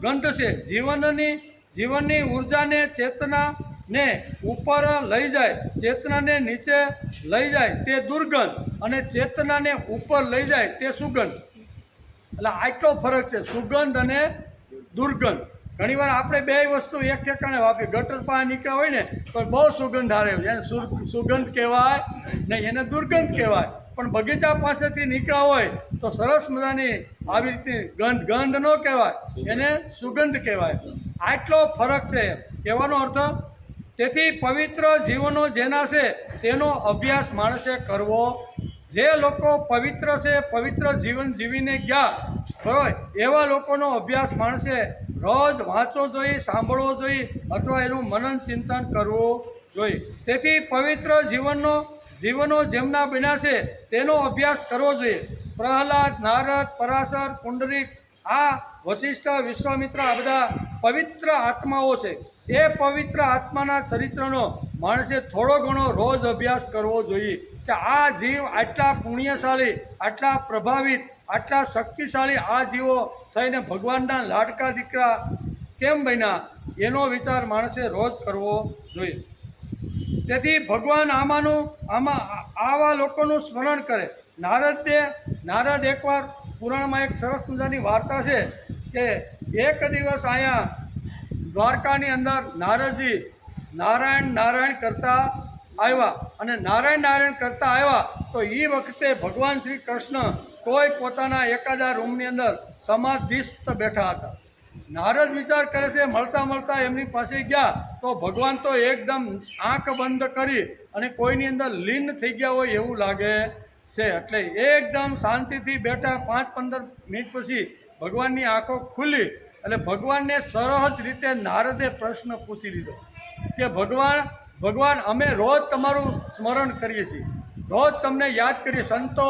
ગંધ છે, જીવનની ઉર્જાને, ચેતનાને ઉપર લઈ જાય, ચેતનાને નીચે લઈ જાય તે દુર્ગંધ, અને ચેતનાને ઉપર લઈ જાય તે સુગંધ. એટલે આટલો ફરક છે, સુગંધ અને દુર્ગંધ. ઘણીવાર આપણે બે વસ્તુ એક ઠેકાણે વાપરીએ. ગટર પાસે નીકળ્યા હોય ને તો બહુ સુગંધ આવે, એને સુગંધ કહેવાય નહીં, એને દુર્ગંધ કહેવાય. પણ બગીચા પાસેથી નીકળ્યા હોય તો સરસ મજાની આવી રીતે ગંધ ન કહેવાય, એને સુગંધ કહેવાય. આટલો ફરક છે કહેવાનો અર્થ. તેથી પવિત્ર જીવનો જેના છે તેનો અભ્યાસ માણસે કરવો. જે લોકો પવિત્ર છે, પવિત્ર જીવન જીવીને ગયા બરાબર, એવા લોકોનો અભ્યાસ માણસે રોજ વાંચવો જોઈએ, સાંભળવો જોઈએ, અથવા એનું મનન ચિંતન કરવું જોઈએ. તેથી પવિત્ર જીવનો જેમના બન્યા છે તેનો અભ્યાસ કરવો જોઈએ. પ્રહલાદ, નારદ, પરાશર, પુંડરીક, આ વશિષ્ઠ, વિશ્વામિત્ર, આ બધા પવિત્ર આત્માઓ છે. એ પવિત્ર આત્માના ચરિત્રનો માણસે થોડો ઘણો રોજ અભ્યાસ કરવો જોઈએ કે આ જીવ આટલા પુણ્યશાળી, આટલા પ્રભાવિત, આટલા શક્તિશાળી આ જીવો થઈને ભગવાનના લાડકા દીકરા કેમ બન્યા, એનો વિચાર માણસે રોજ કરવો જોઈએ. તેથી ભગવાન આવા લોકોનું સ્મરણ કરે. નારદે નારદ એકવાર પુરાણમાં એક સરસ મજાની વાર્તા છે કે એક દિવસ અહીંયા દ્વારકાની અંદર નારદજી નારાયણ નારાયણ કરતા આવ્યા અને નારાયણ નારાયણ કરતા આવ્યા તો એ વખતે ભગવાન શ્રી કૃષ્ણ કોઈ પોતાના એકાદા રૂમની અંદર સમાધિસ્થ બેઠા હતા. નારદ વિચાર કરે છે, મળતા મળતા એમની પાસે ગયા તો ભગવાન તો એકદમ આંખ બંધ કરી અને કોઈની અંદર લીન થઈ ગયા હોય એવું લાગે છે. એટલે એકદમ શાંતિથી બેઠા 5-15 મિનિટ પછી ભગવાનની આંખો ખુલી એટલે ભગવાનને સહજ રીતે નારદે પ્રશ્ન પૂછી લીધો કે ભગવાન અમે રોજ તમારું સ્મરણ કરીએ છીએ, રોજ તમને યાદ કરીએ, સંતો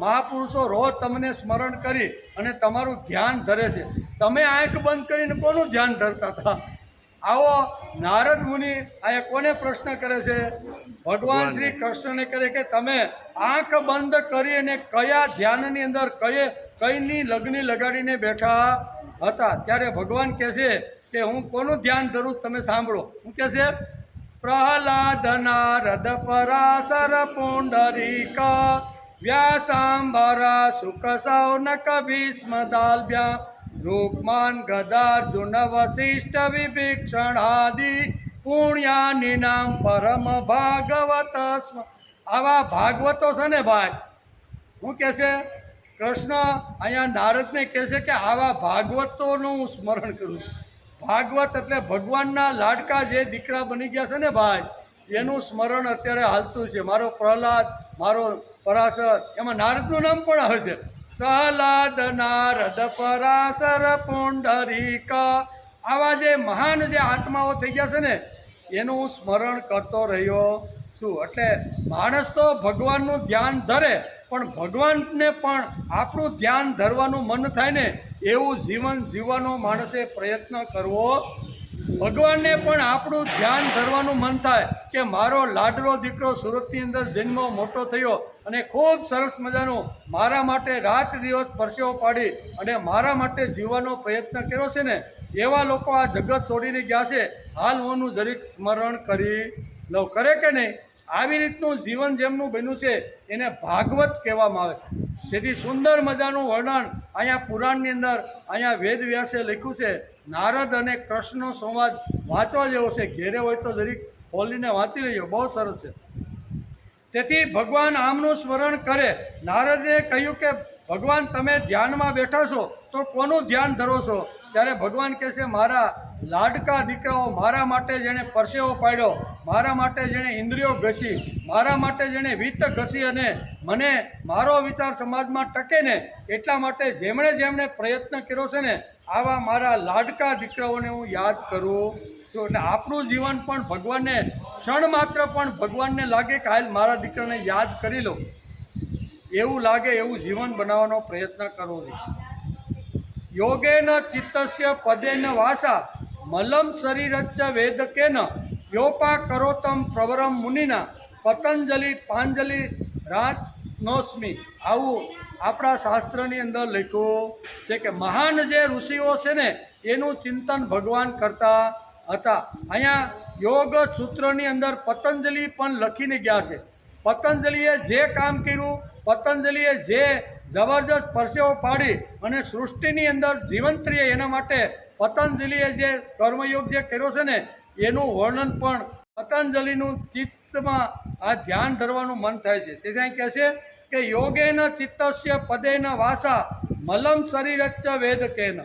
મહાપુરુષો રોજ તમને સ્મરણ કરી અને તમારું ધ્યાન ધરે છે, તમે આંખ બંધ કરીને કોનું ધ્યાન ધરતા હતા? આવો નારદ મુનિ આ કોને પ્રશ્ન કરે છે? ભગવાન શ્રી કૃષ્ણને કરે કે તમે આંખ બંધ કરી અને કયા ધ્યાનની અંદર કઈની લગ્ની લગાડીને બેઠા હતા? ત્યારે ભગવાન કહે છે કે હું કોનું ધ્યાન ધરું તમે સાંભળો. હું કહે છે, પ્રહલાદ નારદ પરાશર પુંડરીક વ્યાસાંબરા સુખ સૌનક ભીષ્મ દાલ્ભ્યા રૂકમાન ગદાર્જુન વશિષ્ઠ વિભીક્ષણાદિ પુણ્યાની નામ પરમ ભાગવત સ્મ. આવા ભાગવતો છે ને ભાઈ, હું કહે છે કૃષ્ણ અહીંયા નારદને કહે છે કે આવા ભાગવતોનું હું સ્મરણ કરું છું. ભાગવત એટલે ભગવાનના લાડકા જે દીકરા બની ગયા છે ને ભાઈ, એનું સ્મરણ અત્યારે હાલતું છે. મારો પ્રહલાદ, મારો પરાશર, એમાં નારદનું નામ પણ આવે છે. પ્રહલાદ નારદ પરાશર પુંડરીક, આવા જે મહાન જે આત્માઓ થઈ ગયા છે ને એનું હું સ્મરણ કરતો રહ્યો છું. એટલે માણસ તો ભગવાનનું ધ્યાન ધરે પણ ભગવાનને પણ આપણું ધ્યાન ધરવાનું મન થાય ને એવું જીવન જીવવાનો માણસે પ્રયત્ન કરવો. ભગવાનને પણ આપણું ધ્યાન ધરવાનું મન થાય કે મારો લાડલો દીકરો સુરતની અંદર જન્મ મોટો થયો અને ખૂબ સરસ મજાનું મારા માટે રાત દિવસ પરસેવો પાડી અને મારા માટે જીવવાનો પ્રયત્ન કર્યો છે ને, એવા લોકો આ જગત છોડીને ગયા છે, હાલ હું જરીક સ્મરણ કરી લઉં. કરે કે નહીં? આવી રીતનું જીવન જેમનું બન્યું છે એને ભાગવત કહેવામાં આવે છે. તેથી સુંદર મજાનું વર્ણન અહીંયા પુરાણની અંદર અહીંયા વેદ વ્યાસે લખ્યું છે. નારદ અને કૃષ્ણનો સંવાદ વાંચવા જેવો છે, ઘેરે હોય તો જરીક ખોલીને વાંચી લઈએ, બહુ સરસ છે. તેથી ભગવાન આમનું સ્મરણ કરે. નારદે કહ્યું કે ભગવાન તમે ધ્યાનમાં બેઠા છો તો કોનું ધ્યાન ધરો છો? ત્યારે ભગવાન કહે છે, મારા લાડકા દીકરાઓ, મારા માટે જેણે પરસેવો પાડ્યો, મારા માટે જેણે ઇન્દ્રિયો ઘસી, મારા માટે જેણે વિત્ત ઘસી અને મને મારો વિચાર સમાજમાં ટકે ને એટલા માટે જેમણે પ્રયત્ન કર્યો છે ને આવા મારા લાડકા દીકરાઓને હું યાદ કરું છું. એટલે આપણું જીવન પણ ભગવાનને ક્ષણ માત્ર પણ ભગવાનને લાગે કે હાલ મારા દીકરાને યાદ કરી લો એવું લાગે એવું જીવન બનાવવાનો પ્રયત્ન કરવો જોઈએ. યોગેન ચિત્તસ્ય પદેન વાસા મલમ શરીરચ્ચ વેદકેન યોપા કરોતમ પ્રવરમ મુનિના પતંજલિ પાંજલિ રાજનોસ્મિ. આવું આપણા શાસ્ત્રની અંદર લખ્યું છે કે મહાન જે ઋષિઓ છે ને એનું ચિંતન ભગવાન કરતા હતા. અહીંયા યોગ સૂત્રની અંદર પતંજલિ પણ લખીને ગયા છે. પતંજલિએ જે કામ કર્યું, પતંજલિએ જે જબરજસ્ત પરસેવો પાડી અને સૃષ્ટિની અંદર જીવંત રહે એના માટે પતંજલિએ જે કર્મયોગ જે કર્યો છે ને એનું વર્ણન પણ પતંજલિનું ચિત્તમાં આ ધ્યાન ધરવાનું મન થાય છે. તેથી કહે છે કે યોગેન ચિત્તસ્ય પદેન વાસા મલમ શરીરચ્ચ વેદકેન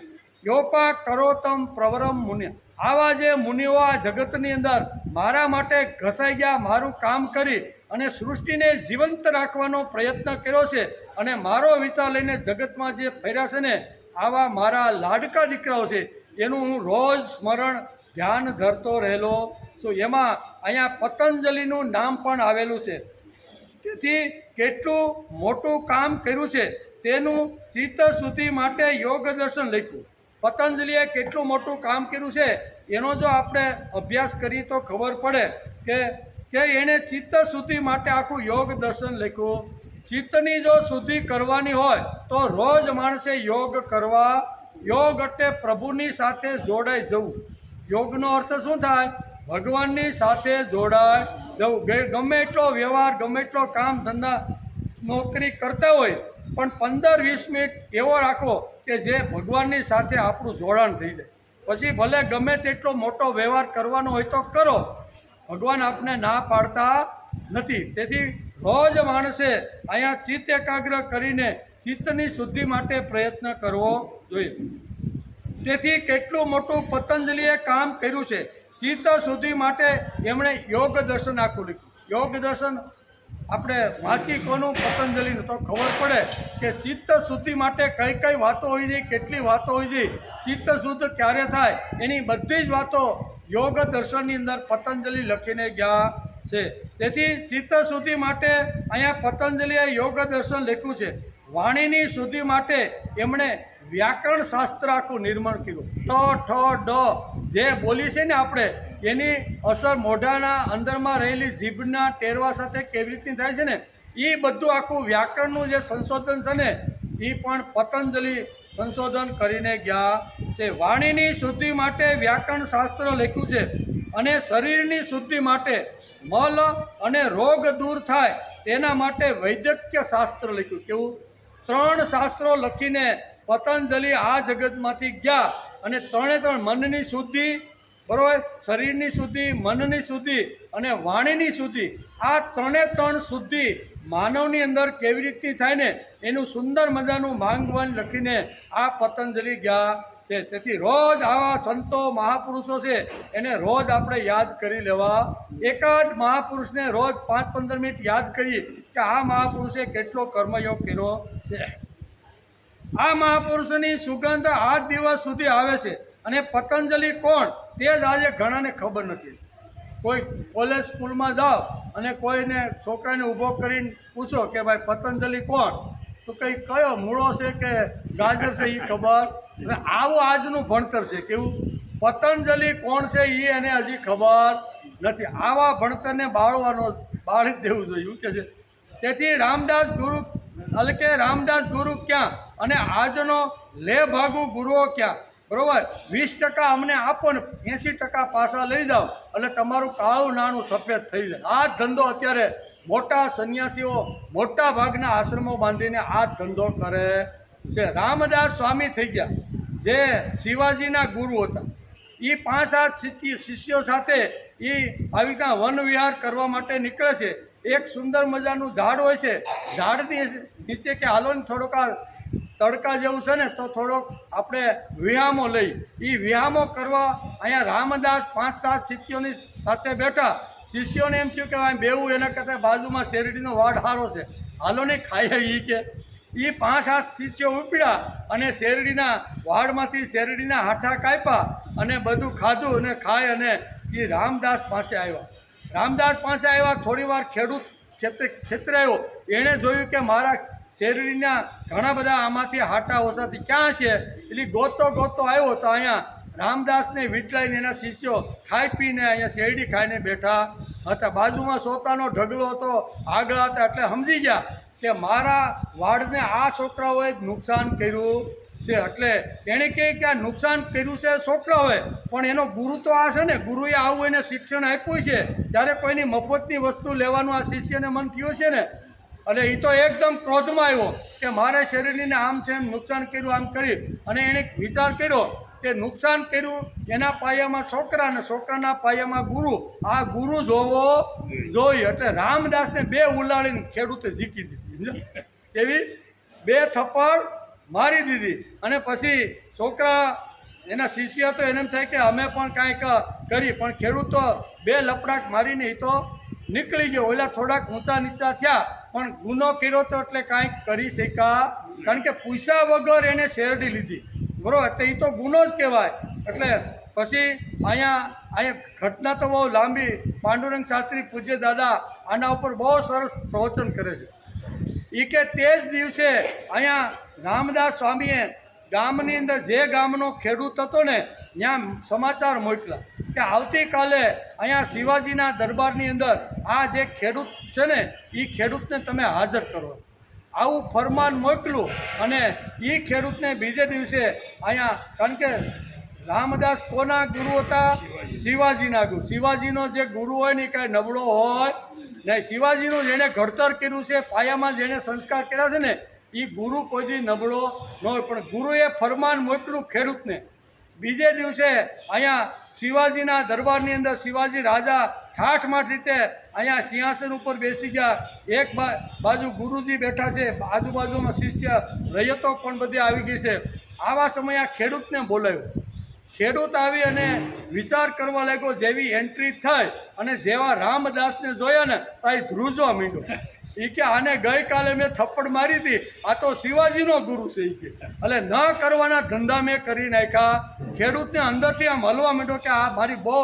યોપા કરોતમ પ્રવરમ મુનિ. આવા જે મુનિઓ આ જગતની અંદર મારા માટે ઘસાઈ ગયા, મારું કામ કરી અને સૃષ્ટિને જીવંત રાખવાનો પ્રયત્ન કર્યો છે અને મારો વિચાર લઈને જગતમાં જે ફર્યા છે ને આવા મારા લાડકા દીકરાઓ છે એનું હું રોજ સ્મરણ ધ્યાન ધરતો રહેલો છું. એમાં અહીંયા પતંજલિનું નામ પણ આવેલું છે. તેથી કેટલું મોટું કામ કર્યું છે તેનું ચિત્ત શુદ્ધિ માટે યોગ દર્શન લખ્યું. પતંજલિએ કેટલું મોટું કામ કર્યું છે એનો જો આપણે અભ્યાસ કરીએ તો ખબર પડે કે એણે ચિત્ત શુદ્ધિ માટે આખું યોગ દર્શન લખ્યું. ચિત્તની જો શુદ્ધિ કરવાની હોય તો રોજ માણસે યોગ કરવા. યોગ એટલે પ્રભુની સાથે જોડાઈ જવું. યોગનો અર્થ શું થાય? ભગવાનની સાથે જોડાઈ જવું. ગમે એટલો વ્યવહાર, ગમે એટલો કામ ધંધા નોકરી કરતા હોય પણ 15-20 મિનિટ એવો રાખો કે જે ભગવાનની સાથે આપણું જોડાણ થઈ જાય. પછી ભલે ગમે તેટલો મોટો વ્યવહાર કરવાનો હોય તો કરો, ભગવાન આપને ના પાડતા નથી. તેથી રોજ માણસે અહીંયા ચિત્ત એકાગ્ર કરીને ચિત્તની શુદ્ધિ માટે પ્રયત્ન કરવો જોઈએ. તેથી કેટલું મોટું પતંજલિએ કામ કર્યું છે. ચિત્ત શુદ્ધિ માટે એમણે યોગ દર્શન આખું લખ્યું. યોગ દર્શન આપણે વાંચી કોનું પતંજલિનું તો ખબર પડે કે ચિત્ત શુદ્ધિ માટે કઈ કઈ વાતો હોય છે, કેટલી વાતો હોય છે, ચિત્ત શુદ્ધ ક્યારે થાય, એની બધી જ વાતો યોગ દર્શનની અંદર પતંજલિ લખીને ગયા છે. તેથી ચિત્ત શુદ્ધિ માટે અહીંયા પતંજલિએ યોગ દર્શન લખ્યું છે. વાણીની શુદ્ધિ માટે એમણે વ્યાકરણ શાસ્ત્ર આખું નિર્માણ કર્યું. ટ ઠ ડ જે બોલી છે ને આપણે, એની અસર મોઢાના અંદરમાં રહેલી જીભના ટેરવા સાથે કેવી રીતની થાય છે ને, એ બધું આખું વ્યાકરણનું જે સંશોધન છે ને, એ પણ પતંજલિ સંશોધન કરીને ગયા છે. વાણીની શુદ્ધિ માટે વ્યાકરણ શાસ્ત્ર લખ્યું છે. અને શરીરની શુદ્ધિ માટે મલ અને રોગ દૂર થાય તેના માટે વૈદ્યકીય શાસ્ત્ર લખ્યું. કેવું? 3 શાસ્ત્રો લખીને પતંજલિ આ જગતમાંથી ગયા. અને 3 મનની શુદ્ધિ, બરાબર, શરીરની શુદ્ધિ, મનની શુદ્ધિ અને વાણીની શુદ્ધિ, આ 3 શુદ્ધિ માનવની અંદર કેવી રીતની થાય ને એનું સુંદર મજાનું માંગવાન લખીને આ પતંજલિ ગયા છે. તેથી રોજ આવા સંતો મહાપુરુષો છે એને રોજ આપણે યાદ કરી લેવા. એક જ મહાપુરુષને રોજ 5-15 મિનિટ યાદ કરીએ કે આ મહાપુરુષે કેટલો કર્મયોગ કર્યો છે. આ મહાપુરુષની સુગંધ આ દિવસ સુધી આવે છે. અને પતંજલિ કોણ તે જ આજે ઘણાને ખબર નથી. કોઈ કોલેજ સ્કૂલમાં જાઓ અને કોઈને છોકરાને ઊભો કરીને પૂછો કે ભાઈ પતંજલિ કોણ, તો કંઈ કયો મૂળો છે કે ગાજર છે એ ખબર. અને આવું આજનું ભણતર છે. કેવું? પતંજલિ કોણ છે એ એને હજી ખબર નથી. આવા ભણતરને બાળી જ દેવું જોઈએ કે છે. તેથી રામદાસ ગુરુ એટલે કે રામદાસ ગુરુ ક્યાં અને આજનો લે ભાગુ ગુરુઓ ક્યાં, બરોબર. 20% અમને આપો ને 80% પાછા લઈ જાઓ એટલે તમારું કાળું નાણું સફેદ થઈ જાય. આ જ ધંધો અત્યારે મોટા સંન્યાસીઓ મોટા ભાગના આશ્રમો બાંધીને આ જ ધંધો કરે છે. રામદાસ સ્વામી થઈ ગયા જે શિવાજીના ગુરુ હતા. એ 5-7 શિષ્યો સાથે એ આવી રીતના વન વિહાર કરવા માટે નીકળે છે. એક સુંદર મજાનું ઝાડ હોય છે, ઝાડની નીચે કે હાલો ને થોડોક તડકા જેવું છે ને તો થોડોક આપણે વિહામો લઈ. એ વિહામો કરવા અહીંયા રામદાસ 5-7 શિષ્યોની સાથે બેઠા. શિષ્યોને એમ થયું કે ભાઈ બેવું એના કરતાં બાજુમાં શેરડીનો વાડ સારો છે, હાલો ને ખાઈએ. એ કે એ 5-7 શિષ્યો ઉપડ્યા અને શેરડીના વાડમાંથી શેરડીના હાઠા કાપ્યા અને બધું ખાધું અને ખાઈ અને એ રામદાસ પાસે આવ્યા. રામદાસ પાસે આવ્યા, થોડી વાર ખેડૂત ખેતરે આવ્યો. એણે જોયું કે મારા શેરડીના ઘણા બધા આમાંથી હાટા ઓછાથી ક્યાં છે, એટલે ગોતતો આવ્યો તો અહીંયા રામદાસને વીટલાઈને એના શિષ્યો ખાઈ પીને અહીંયા શેરડી ખાઈને બેઠા હતા. બાજુમાં સોતાનો ઢગલો હતો, આગળ હતા, એટલે સમજી ગયા કે મારા વાડને આ છોકરાઓએ નુકસાન કર્યું છે. એટલે એણે કહે કે આ નુકસાન કર્યું છે છોકરાઓએ, પણ એનો ગુરુ તો આ છે ને, ગુરુએ આવું એને શિક્ષણ આપ્યું છે. ત્યારે કોઈની મફતની વસ્તુ લેવાનું આ શિષ્યને મન થયું છે ને, એટલે એ તો એકદમ ક્રોધમાં આવ્યો કે મારે શેરડીને આમ છે એમ નુકસાન કર્યું, આમ કરી. અને એણે વિચાર કર્યો કે નુકસાન કર્યું એના પાયામાં છોકરા અને છોકરાના પાયામાં ગુરુ, આ ગુરુ જોવો જોઈએ. એટલે રામદાસને 2 ઉલાળીને ખેડૂતે ઝીકી દીધી. એવી 2 થપ્પડ મારી દીધી. અને પછી છોકરા એના શિષ્ય તો એને એમ થાય કે અમે પણ કાંઈક કરી, પણ ખેડૂત તો 2 લપડાક મારીને એ તો નીકળી ગયો. ઓલા થોડાક ઊંચા નીચા થયા પણ ગુનો કર્યો તો એટલે કાંઈક કરી શક્યા, કારણ કે પૂછ્યા વગર એને શેરડી લીધી, બરાબર. એટલે એ તો ગુનો જ કહેવાય. એટલે પછી અહીંયા ઘટના તો બહુ લાંબી. પાંડુરંગ શાસ્ત્રી પૂજ્ય દાદા આના ઉપર બહુ સરસ પ્રવચન કરે છે. એ કે તે જ દિવસે અહીંયા રામદાસ સ્વામીએ ગામની અંદર જે ગામનો ખેડૂત હતો ને ત્યાં સમાચાર મોકલ્યા કે આવતીકાલે અહીંયા શિવાજીના દરબારની અંદર આ જે ખેડૂત છે ને એ ખેડૂતને તમે હાજર કરો. આવું ફરમાન મોકલું. અને એ ખેડૂતને બીજે દિવસે અહીંયા, કારણ કે રામદાસ કોના ગુરુ હતા? શિવાજીના ગુરુ. શિવાજીનો જે ગુરુ હોય ને એ કાંઈ નબળો હોય નહીં. શિવાજીનું જેણે ઘડતર કર્યું છે, પાયામાં જેણે સંસ્કાર કર્યા છે ને એ ગુરુ કોઈ દી નબળો ન હોય, પણ ગુરુએ ફરમાન મોકલું ખેડૂતને. બીજે દિવસે અહીંયા શિવાજીના દરબારની અંદર શિવાજી રાજા ઠાઠમાઠ રીતે અહીંયા સિંહાસન ઉપર બેસી ગયા. એક બાજુ ગુરુજી બેઠા છે, આજુબાજુમાં શિષ્ય રૈયતો પણ બધી આવી ગઈ છે. આવા સમયે આ ખેડૂતને બોલાવ્યો. ખેડૂત આવી અને વિચાર કરવા લાગ્યો. જેવી એન્ટ્રી થઈ અને જેવા રામદાસને જોયા ને ત્યાં ધ્રુજવા માંડ્યો. એ કે આને ગઈકાલે મેં થપ્પડ મારી હતી, આ તો શિવાજીનો ગુરુ છે. એ કે એટલે ન કરવાના ધંધા મેં કરી નાખ્યા. ખેડૂતને અંદરથી આમ હલવા માંડ્યો કે આ મારી બહુ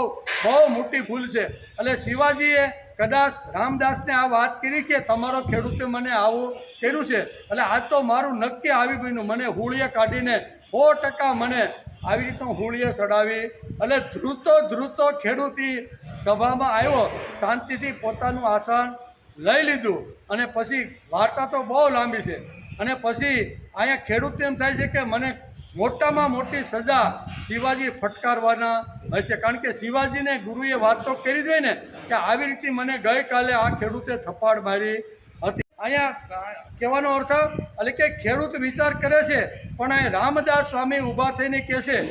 મોટી ભૂલ છે. એટલે શિવાજીએ કદાચ રામદાસને આ વાત કરી કે તમારો ખેડૂતે મને આવું કર્યું છે, એટલે આજ તો મારું નક્કી આવી ગયું. મને હોળીએ કાઢીને 100% મને આવી રીતનો હોળીએ ચડાવી. એટલે ધ્રુજતો ખેડૂત સભામાં આવ્યો, શાંતિથી પોતાનું આસન લઈ લીધું. અને પછી વાર્તા તો બહુ લાંબી છે. અને પછી અહીંયા ખેડૂતને એમ થાય છે કે મને મોટામાં મોટી સજા શિવાજી ફટકારવાના હશે, કારણ કે શિવાજીને ગુરુએ વાત તો કરી જ હોય ને કે આવી રીતે મને ગઈકાલે આ ખેડૂતે થપ્પડ મારી હતી. અહીંયા કહેવાનો અર્થ એટલે કે ખેડૂત વિચાર કરે છે, પણ અહીં રામદાસ સ્વામી ઊભા થઈને કહે છે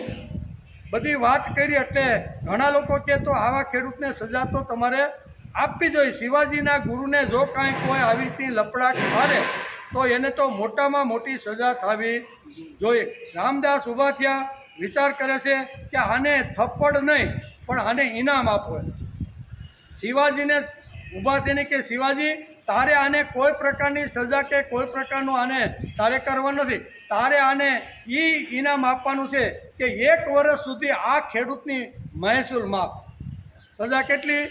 બધી વાત કરી. એટલે ઘણા લોકો કહે તો આવા ખેડૂતને સજા તો તમારે આપવી જોઈએ. શિવાજીના ગુરુને જો કાંઈ કોઈ આવી રીતે લપડાટ મારે તો એને તો મોટામાં મોટી સજા થવી જોઈએ. રામદાસ ઊભા થયા, વિચાર કરે છે કે આને થપ્પડ નહીં પણ આને ઇનામ આપો. શિવાજીને ઊભા થઈને કે શિવાજી તારે આને કોઈ પ્રકારની સજા કે કોઈ પ્રકારનું આને તારે કરવાનું નથી. તારે આને ઇનામ આપવાનું છે કે 1 વર્ષ સુધી આ ખેડૂતની મહેસૂલ માફ. સજા કેટલી?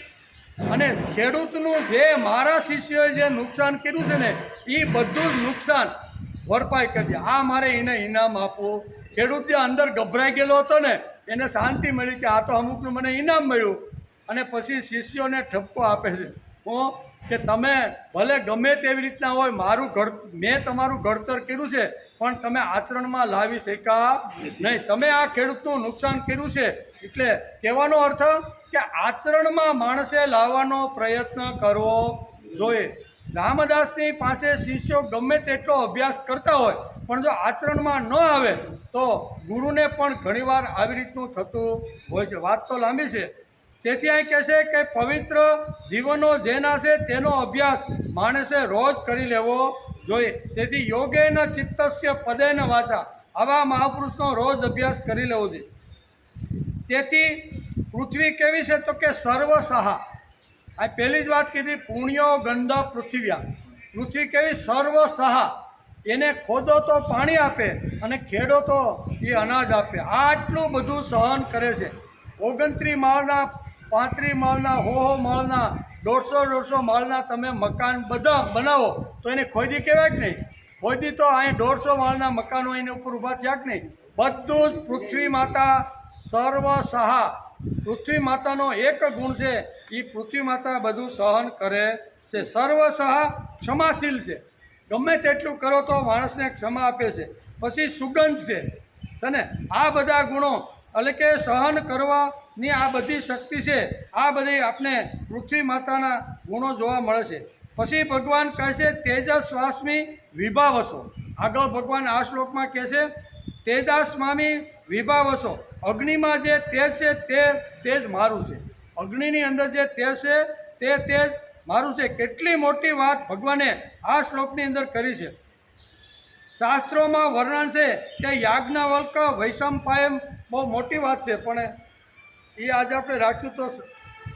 અને ખેડૂતનું જે મારા શિષ્યોએ જે નુકસાન કર્યું છે ને એ બધું જ નુકસાન ભરપાઈ કરી દે. આ મારે એને ઇનામ આપવું. ખેડૂત જે અંદર ગભરાઈ ગયેલો હતો ને એને શાંતિ મળી કે આ તો અમુકનું મને ઇનામ મળ્યું. અને પછી શિષ્યોને ઠપકો આપે છે કે તમે ભલે ગમે તેવી રીતના હોય, મેં તમારું ઘડતર કર્યું છે પણ તમે આચરણમાં લાવી શક્યા નહીં. તમે આ ખેડૂતનું નુકસાન કર્યું છે. એટલે કહેવાનો અર્થ કે આચરણમાં માણસે લાવવાનો પ્રયત્ન કરવો જોઈએ. રામદાસની પાસે શિષ્યો ગમે તેટલો અભ્યાસ કરતા હોય પણ જો આચરણમાં ન આવે તો ગુરુને પણ ઘણીવાર આવી રીતનું થતું હોય છે. વાત તો લાંબી છે. તેથી અહીં કહે છે કે પવિત્ર જીવનો જેના છે તેનો અભ્યાસ માણસે રોજ કરી લેવો જોઈએ. તેથી યોગેન ચિત્તસ્ય પદેન વાચા, આવા મહાપુરુષનો રોજ અભ્યાસ કરી લેવો જોઈએ. તેથી પૃથ્વી કેવી છે તો કે સર્વસહા. આ પહેલી જ વાત કીધી, પુણ્યો ગંધ પૃથ્વ્યા. પૃથ્વી કેવી? સર્વસહા. એને ખોદો તો પાણી આપે અને ખેડો તો એ અનાજ આપે. આટલું બધું સહન કરે છે. 29 માળના 35 માળના 100 માળના 150 માળના તમે મકાન બધા બનાવો તો એને ખોદી કહેવાય કે નહીં? ખોદી તો અહીં 150 માળના મકાનો એની ઉપર ઊભા થયા કે નહીં? બધું જ પૃથ્વી માતા સર્વસહા. પૃથ્વી માતાનો એક ગુણ છે, એ પૃથ્વી માતા બધું સહન કરે છે. સર્વસહા ક્ષમાશીલ છે. ગમે તેટલું કરો તો માણસને ક્ષમા આપે છે. પછી સુગંધ છે ને. આ બધા ગુણો એટલે કે સહન કરવાની આ બધી શક્તિ છે. આ બધી આપણે પૃથ્વી માતાના ગુણો જોવા મળે છે. પછી ભગવાન કહે છે તેજસ્વાસ્મી વિભાવસો. આગળ ભગવાન આ શ્લોકમાં કહે છે તેજસ્વામી વિભાવસો. અગ્નિમાં જે તેજ છે તે તેજ મારું છે. અગ્નિની અંદર જે તેજ છે તે તેજ મારું છે. કેટલી મોટી વાત ભગવાને આ શ્લોકની અંદર કરી છે. શાસ્ત્રોમાં વર્ણન છે કે યાજ્ઞવલ્ક વૈશંપાયન બહુ મોટી વાત છે, પણ એ આજે આપણે રાખ્યું તો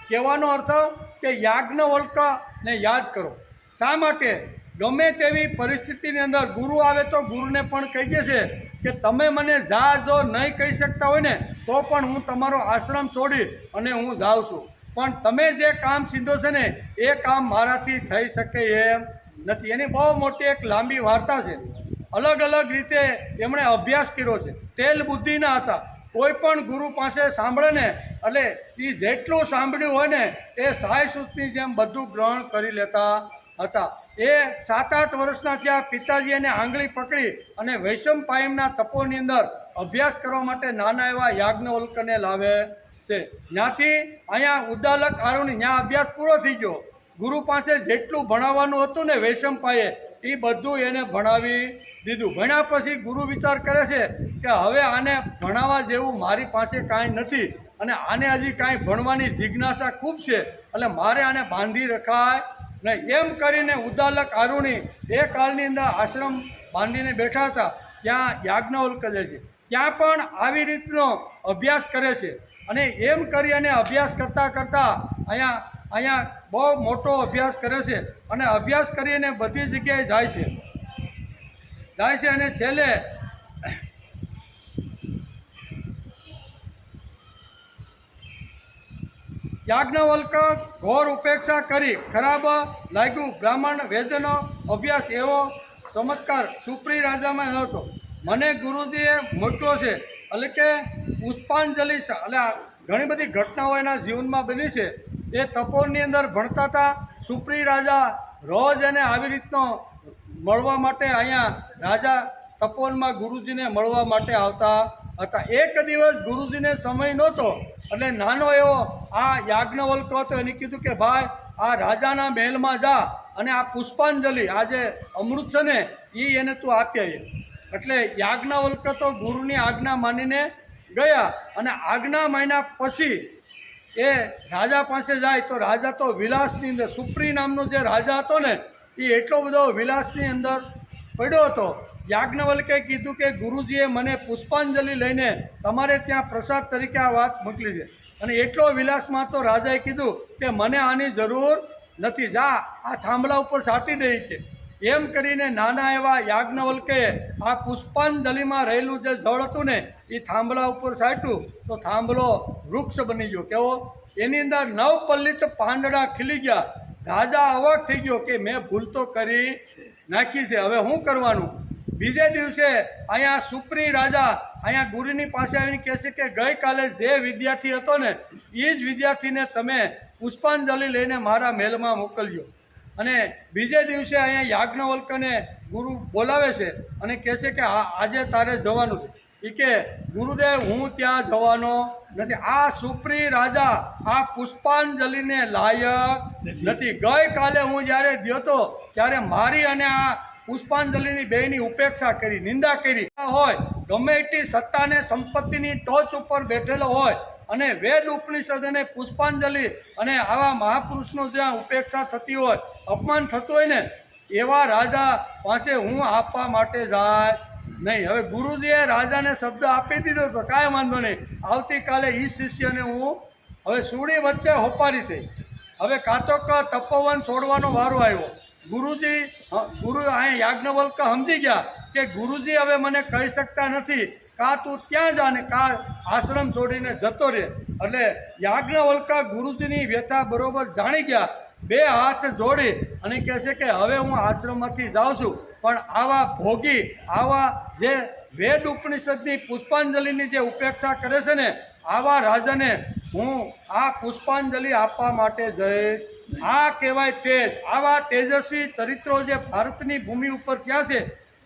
કહેવાનો અર્થ કે યાજ્ઞવલ્કને યાદ કરો. શા માટે? ગમે તેવી પરિસ્થિતિની અંદર ગુરુ આવે તો ગુરુને પણ કહી દે છે કે તમે મને જા જો નહીં કહી શકતા હોય ને તો પણ હું તમારો આશ્રમ છોડી અને હું જાઉં છું, પણ તમે જે કામ સીધો છે ને એ કામ મારાથી થઈ શકે એમ નથી. એની બહુ મોટી એક લાંબી વાર્તા છે. અલગ અલગ રીતે એમણે અભ્યાસ કર્યો છે. તેલ બુદ્ધિના હતા. કોઈ પણ ગુરુ પાસે સાંભળે ને એટલે એ જેટલું સાંભળ્યું હોય ને એ સાયસૂસની જેમ બધું ગ્રહણ કરી લેતા હતા. એ 7-8 વર્ષના ત્યાં પિતાજી એને આંગળી પકડી અને વૈશંપાયનના તપોની અંદર અભ્યાસ કરવા માટે નાના એવા યાજ્ઞવલ્કને લાવે છે. ત્યાંથી અહીંયા ઉદ્દાલક આરુણી ત્યાં અભ્યાસ પૂરો થઈ ગયો. ગુરુ પાસે જેટલું ભણાવવાનું હતું ને વૈશંપાએ એ બધું એને ભણાવી દીધું. ભણ્યા પછી ગુરુ વિચાર કરે છે કે હવે આને ભણાવવા જેવું મારી પાસે કાંઈ નથી અને આને હજી કાંઈ ભણવાની જિજ્ઞાસા ખૂબ છે, એટલે મારે આને બાંધી રખાય નહીં. એમ કરીને ઉદ્દાલક આરુણી એ કાળની અંદર આશ્રમ બાંધીને બેઠા હતા. ત્યાં યાજ્ઞવલ્ક જે છે ત્યાં પણ આવી રીતનો અભ્યાસ કરે છે અને એમ કરી અને અભ્યાસ કરતાં કરતાં અહીંયા બહુ મોટો અભ્યાસ કરે છે અને અભ્યાસ કરીને બધી જગ્યાએ જાય છે અને છેલ્લે યાજ્ઞવલ્ક ઘોર ઉપેક્ષા કરી. ખરાબ લાગ્યું. બ્રાહ્મણ વેદનો અભ્યાસ એવો ચમત્કાર સુપ્રી રાજામાં નહોતો. મને ગુરુજીએ મોકલ્યો છે, એટલે કે પુષ્પાંજલિ. એટલે ઘણી બધી ઘટનાઓ એના જીવનમાં બની છે. એ તપોવનની અંદર ભણતા હતા. સુપ્રી રાજા રોજ એને આવી રીતનો મળવા માટે અહીંયા રાજા તપોવનમાં ગુરુજીને મળવા માટે આવતા હતા. એક દિવસ ગુરુજીને સમય નહોતો એટલે નાનો એવો આ યાજ્ઞવલ્ક હતો એને કીધું કે ભાઈ આ રાજાના મહેલમાં જા અને આ પુષ્પાંજલિ આ જે અમૃત છે ને એ એને તું આપી આવી. એટલે યાજ્ઞવલ્ક તો ગુરુની આજ્ઞા માનીને ગયા અને આજ્ઞા માન્યા પછી એ રાજા પાસે જાય તો રાજા તો વિલાસની અંદર સુપ્રી નામનો જે રાજા હતો ને એ એટલો બધો વિલાસની અંદર પડ્યો હતો. યાજ્ઞવલ્કે કીધું કે ગુરુજીએ મને પુષ્પાંજલિ લઈને તમારે ત્યાં પ્રસાદ તરીકે આ વાત મોકલી છે અને એટલો વિલાસમાં તો રાજાએ કીધું કે મને આની જરૂર નથી, જા આ થાંભલા ઉપર સાટી દઈ છે. એમ કરીને નાના એવા યાજ્ઞવલ્કે આ પુષ્પાંજલિમાં રહેલું જે જળ હતું ને એ થાંભલા ઉપર સાટ્યું તો થાંભલો વૃક્ષ બની ગયો. કેવો? એની અંદર નવપલ્લિત પાંદડા ખીલી ગયા. રાજા અવાક થઈ ગયો કે મેં ભૂલ તો કરી નાખી છે, હવે શું કરવાનું? બીજે દિવસે અહીંયા સુપ્રી રાજા અહીંયા ગુરુની પાસે આવીને કહે છે કે ગઈકાલે જે વિદ્યાર્થી હતો ને એ જ વિદ્યાર્થીને તમે પુષ્પાંજલિ લઈને મારા મહેલમાં મોકલજો. અને બીજે દિવસે અહીંયા યાજ્ઞવલ્કને ગુરુ બોલાવે છે અને કહે છે કે આજે તારે જવાનું છે. એ કે ગુરુદેવ હું ત્યાં જવાનો નથી. આ સુપ્રી રાજા આ પુષ્પાંજલિને લાયક નથી. ગઈકાલે હું જ્યારે ગયો હતો ત્યારે મારી અને આ પુષ્પાંજલિની બેયની ઉપેક્ષા કરી, નિંદા કરી હોય. ગમે એટલી સત્તા અને સંપત્તિની ટોચ ઉપર બેઠેલો હોય અને વેદ ઉપનિષદ અને પુષ્પાંજલિ અને આવા મહાપુરુષનો જ્યાં ઉપેક્ષા થતી હોય, અપમાન થતું હોય ને એવા રાજા પાસે હું આપવા માટે જાય નહીં. હવે ગુરુજીએ રાજાને શબ્દ આપી દીધો તો કાંઈ વાંધો નહીં, આવતીકાલે એ શિષ્યને હું હવે સુડી વચ્ચે હોપારી થઈ. હવે કાચોક તપોવન છોડવાનો વારો આવ્યો. ગુરુ અહીંયા યાજ્ઞવલ્ક સમજી ગયા કે ગુરુજી હવે મને કહી શકતા નથી, કાં તું ત્યાં જા ને કાં આશ્રમ છોડીને જતો રહે. એટલે યાજ્ઞવલ્ક ગુરુજીની વ્યથા બરોબર જાણી ગયા. બે હાથ જોડી અને કહે છે કે હવે હું આશ્રમમાંથી જાઉં છું, પણ આવા ભોગી આવા જે વેદ ઉપનિષદની પુષ્પાંજલિની જે ઉપેક્ષા કરે છે ને આવા રાજાને હું આ પુષ્પાંજલિ આપવા માટે જઈશ. આ કહેવાય તેજ. આવા તેજસ્વી ચરિત્રો જે ભારતની ભૂમિ ઉપર થયા છે,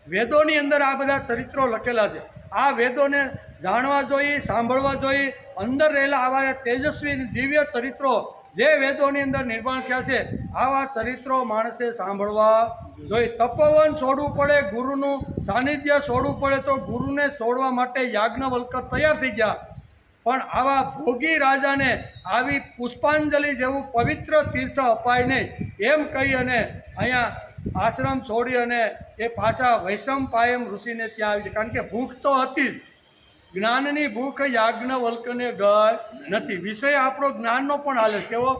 વેદોની અંદર આ બધા ચરિત્રો લખેલા છે. આ વેદોને જાણવા જોઈએ, સાંભળવા જોઈએ. અંદર રહેલા આવા તેજસ્વી દિવ્ય ચરિત્રો જે વેદોની અંદર નિર્માણ થયા છે આવા ચરિત્રો માણસે સાંભળવા જોઈએ. તપોવન છોડવું પડે, ગુરુનું સાનિધ્ય છોડવું પડે તો ગુરુને છોડવા માટે યાજ્ઞવલ્ક તૈયાર થઈ ગયા. પણ આવા ભોગી રાજાને આવી પુષ્પાંજલિ જેવું પવિત્ર તીર્થ અપાય નહીં એમ કહી અને અહીંયા આશ્રમ છોડી અને એ પાછા વૈશંપાયન ઋષિને ત્યાં આવી. કારણ કે ભૂખ તો હતી જ, જ્ઞાનની ભૂખ યાજ્ઞવલ્કને ગઈ નથી. વિષય આપણો જ્ઞાનનો પણ હાલે છે. કેવો?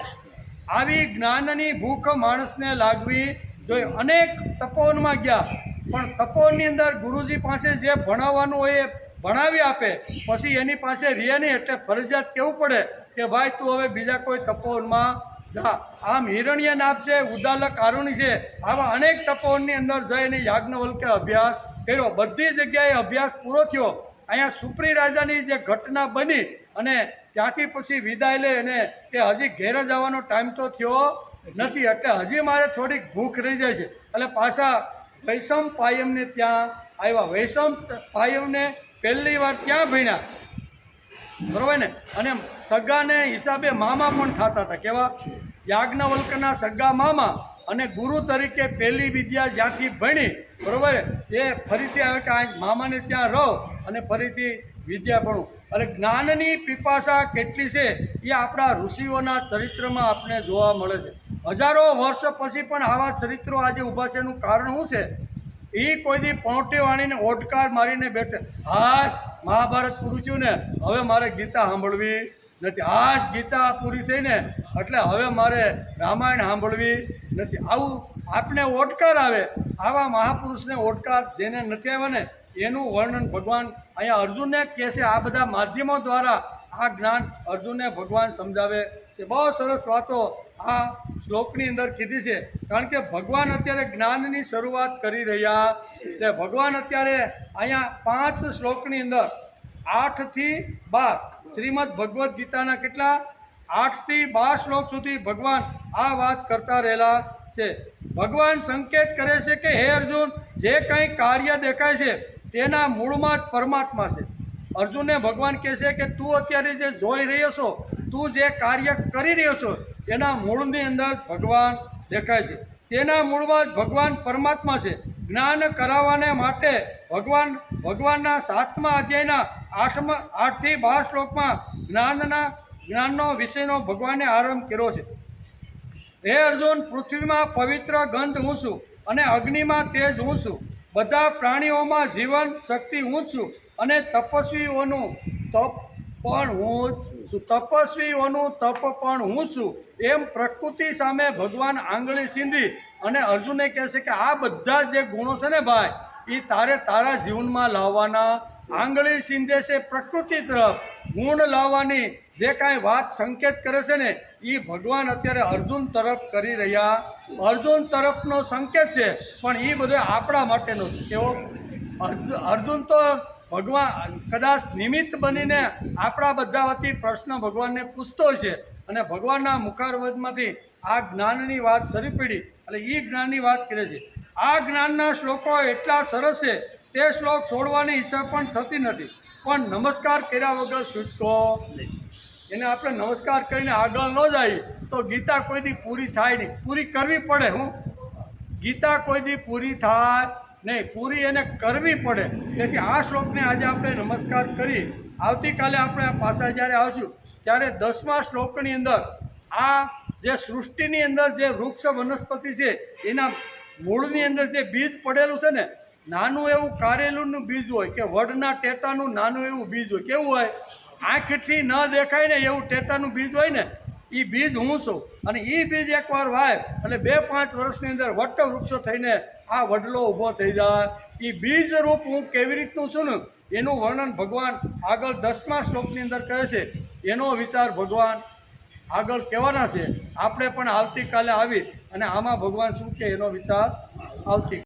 આવી જ્ઞાનની ભૂખ માણસને લાગવી જોઈએ. અનેક તપોવનમાં ગયા પણ તપોવનની અંદર ગુરુજી પાસે જે ભણાવવાનું હોય એ ભણાવી આપે, પછી એની પાસે રહે નહીં. એટલે ફરજિયાત કહેવું પડે કે ભાઈ તું હવે બીજા કોઈ તપોવનમાં જા. આમ હિરણ્યનાભ છે, ઉદ્દાલક આરુણી છે, આવા અનેક તપોવનની અંદર જઈને યાજ્ઞવલ્કે અભ્યાસ કર્યો. બધી જગ્યાએ અભ્યાસ પૂરો થયો. અહીંયા સુપ્રી રાજાની જે ઘટના બની અને ત્યાંથી પછી વિદાય લે અને કે હજી ઘેર જવાનો ટાઈમ તો થયો નથી, એટલે હજી મારે થોડીક ભૂખ રહી જાય છે. એટલે પાછા વૈશંપાયનને ત્યાં આવ્યા. વૈશંપાયનને પહેલી વાર ત્યાં ભણ્યા, બરાબર ને? અને સગાને હિસાબે મામા પણ થતા હતા. કેવા? યાજ્ઞવલ્કના સગા મામા અને ગુરુ તરીકે પહેલી વિદ્યા જ્યાંથી ભણી, બરાબર, એ ફરીથી આવે કે આ મામાને ત્યાં રહો અને ફરીથી વિદ્યા ભણું. અને જ્ઞાનની પીપાસા કેટલી છે એ આપણા ઋષિઓના ચરિત્રમાં આપણને જોવા મળે છે. હજારો વર્ષ પછી પણ આવા ચરિત્રો આજે ઊભા છે. એનું કારણ શું છે? એ કોઈ દી પોંટે વાણીને ઓડકાર મારીને બેઠે, હાશ મહાભારત પૂરું થયું ને, હવે મારે ગીતા સાંભળવી નથી, હાશ ગીતા પૂરી થઈને એટલે હવે મારે રામાયણ સાંભળવી નથી. આવું આપને ઓડકાર આવે. આવા મહાપુરુષને ઓડકાર જેને નથી આવ્યા ને એનું વર્ણન ભગવાન અહીંયા અર્જુનને કહે છે. આ બધા માધ્યમો દ્વારા આ જ્ઞાન અર્જુનને ભગવાન સમજાવે છે. બહુ સરસ વાતો આ શ્લોકની અંદર કીધી છે. કારણ કે ભગવાન અત્યારે જ્ઞાનની શરૂઆત કરી રહ્યા છે. ભગવાન અત્યારે અહીંયા 5 શ્લોકની અંદર 8 થી 12 શ્રીમદ ભગવદ્ ગીતાના કેટલા 8 થી 12 શ્લોક સુધી ભગવાન આ વાત કરતા રહેલા છે. ભગવાન સંકેત કરે છે કે હે અર્જુન, જે કંઈ કાર્ય દેખાય છે તેના મૂળમાં જ પરમાત્મા છે. અર્જુનને ભગવાન કહે છે કે તું અત્યારે જે જોઈ રહ્યો છો, તું જે કાર્ય કરી રહ્યો છો એના મૂળની અંદર ભગવાન દેખાય છે. તેના મૂળમાં જ ભગવાન પરમાત્મા છે. જ્ઞાન કરાવવાને માટે ભગવાનના 7મા અધ્યાયના 8 થી 12 શ્લોકમાં જ્ઞાનનો વિષયનો ભગવાને આરંભ કર્યો છે. હે અર્જુન, પૃથ્વીમાં પવિત્ર ગંધ હું છું અને અગ્નિમાં તેજ હું છું. બધા પ્રાણીઓમાં જીવન શક્તિ હું છું અને તપસ્વીઓનું તપ પણ હું છું. તપસ્વીઓનું તપ પણ હું છું. એમ પ્રકૃતિ સામે ભગવાન આંગળી સીંધી અને અર્જુનને કહે છે કે આ બધા જે ગુણો છે ને ભાઈ, એ તારા જીવનમાં લાવવાના. આંગળી સીંધે છે પ્રકૃતિ તરફ, ગુણ લાવવાની જે કાંઈ વાત સંકેત કરે છે ને એ ભગવાન અત્યારે અર્જુન તરફ કરી રહ્યા. અર્જુન તરફનો સંકેત છે પણ એ બધો આપણા માટેનો છે. કેવો? અર્જુન તો ભગવાન કદાચ નિમિત્ત બનીને આપણા બધા વતી પ્રશ્ન ભગવાનને પૂછતો હોય છે અને ભગવાનના મુખારવદમાંથી આ જ્ઞાનની વાત સરી પડી એટલે એ જ્ઞાનની વાત કરે છે. આ જ્ઞાનના શ્લોકો એટલા સરસ છે તે શ્લોક છોડવાની ઈચ્છા પણ થતી નથી. પણ નમસ્કાર કર્યા વગર છૂટકો એને આપણે નમસ્કાર કરીને આગળ ન જઈએ તો ગીતા કોઈ દી પૂરી થાય નહીં. પૂરી કરવી પડે. ગીતા કોઈ દી પૂરી થાય નહીં, પૂરી એને કરવી પડે. તેથી આ શ્લોકને આજે આપણે નમસ્કાર કરી આવતીકાલે આપણે આ પાછા જ્યારે આવશું ત્યારે 10મા શ્લોકની અંદર આ જે સૃષ્ટિની અંદર જે વૃક્ષ વનસ્પતિ છે એના મૂળની અંદર જે બીજ પડેલું છે ને, નાનું એવું કારેલુંનું બીજ હોય કે વડના ટેટાનું નાનું એવું બીજ હોય. કેવું હોય? આંખથી ન દેખાય ને એવું ટેટાનું બીજ હોય ને, એ બીજ હું છું. અને એ બીજ એકવાર વાય એટલે 2-5 વર્ષની અંદર વટ વૃક્ષો થઈને આ વડલો ઊભો થઈ જાય. એ બીજ રૂપ હું કેવી રીતનું છું ને એનું વર્ણન ભગવાન આગળ 10મા શ્લોકની અંદર કરે છે. એનો વિચાર ભગવાન આગળ કહેવાના છે. આપણે પણ આવતીકાલે આવી અને આમાં ભગવાન શું કે એનો વિચાર આવતી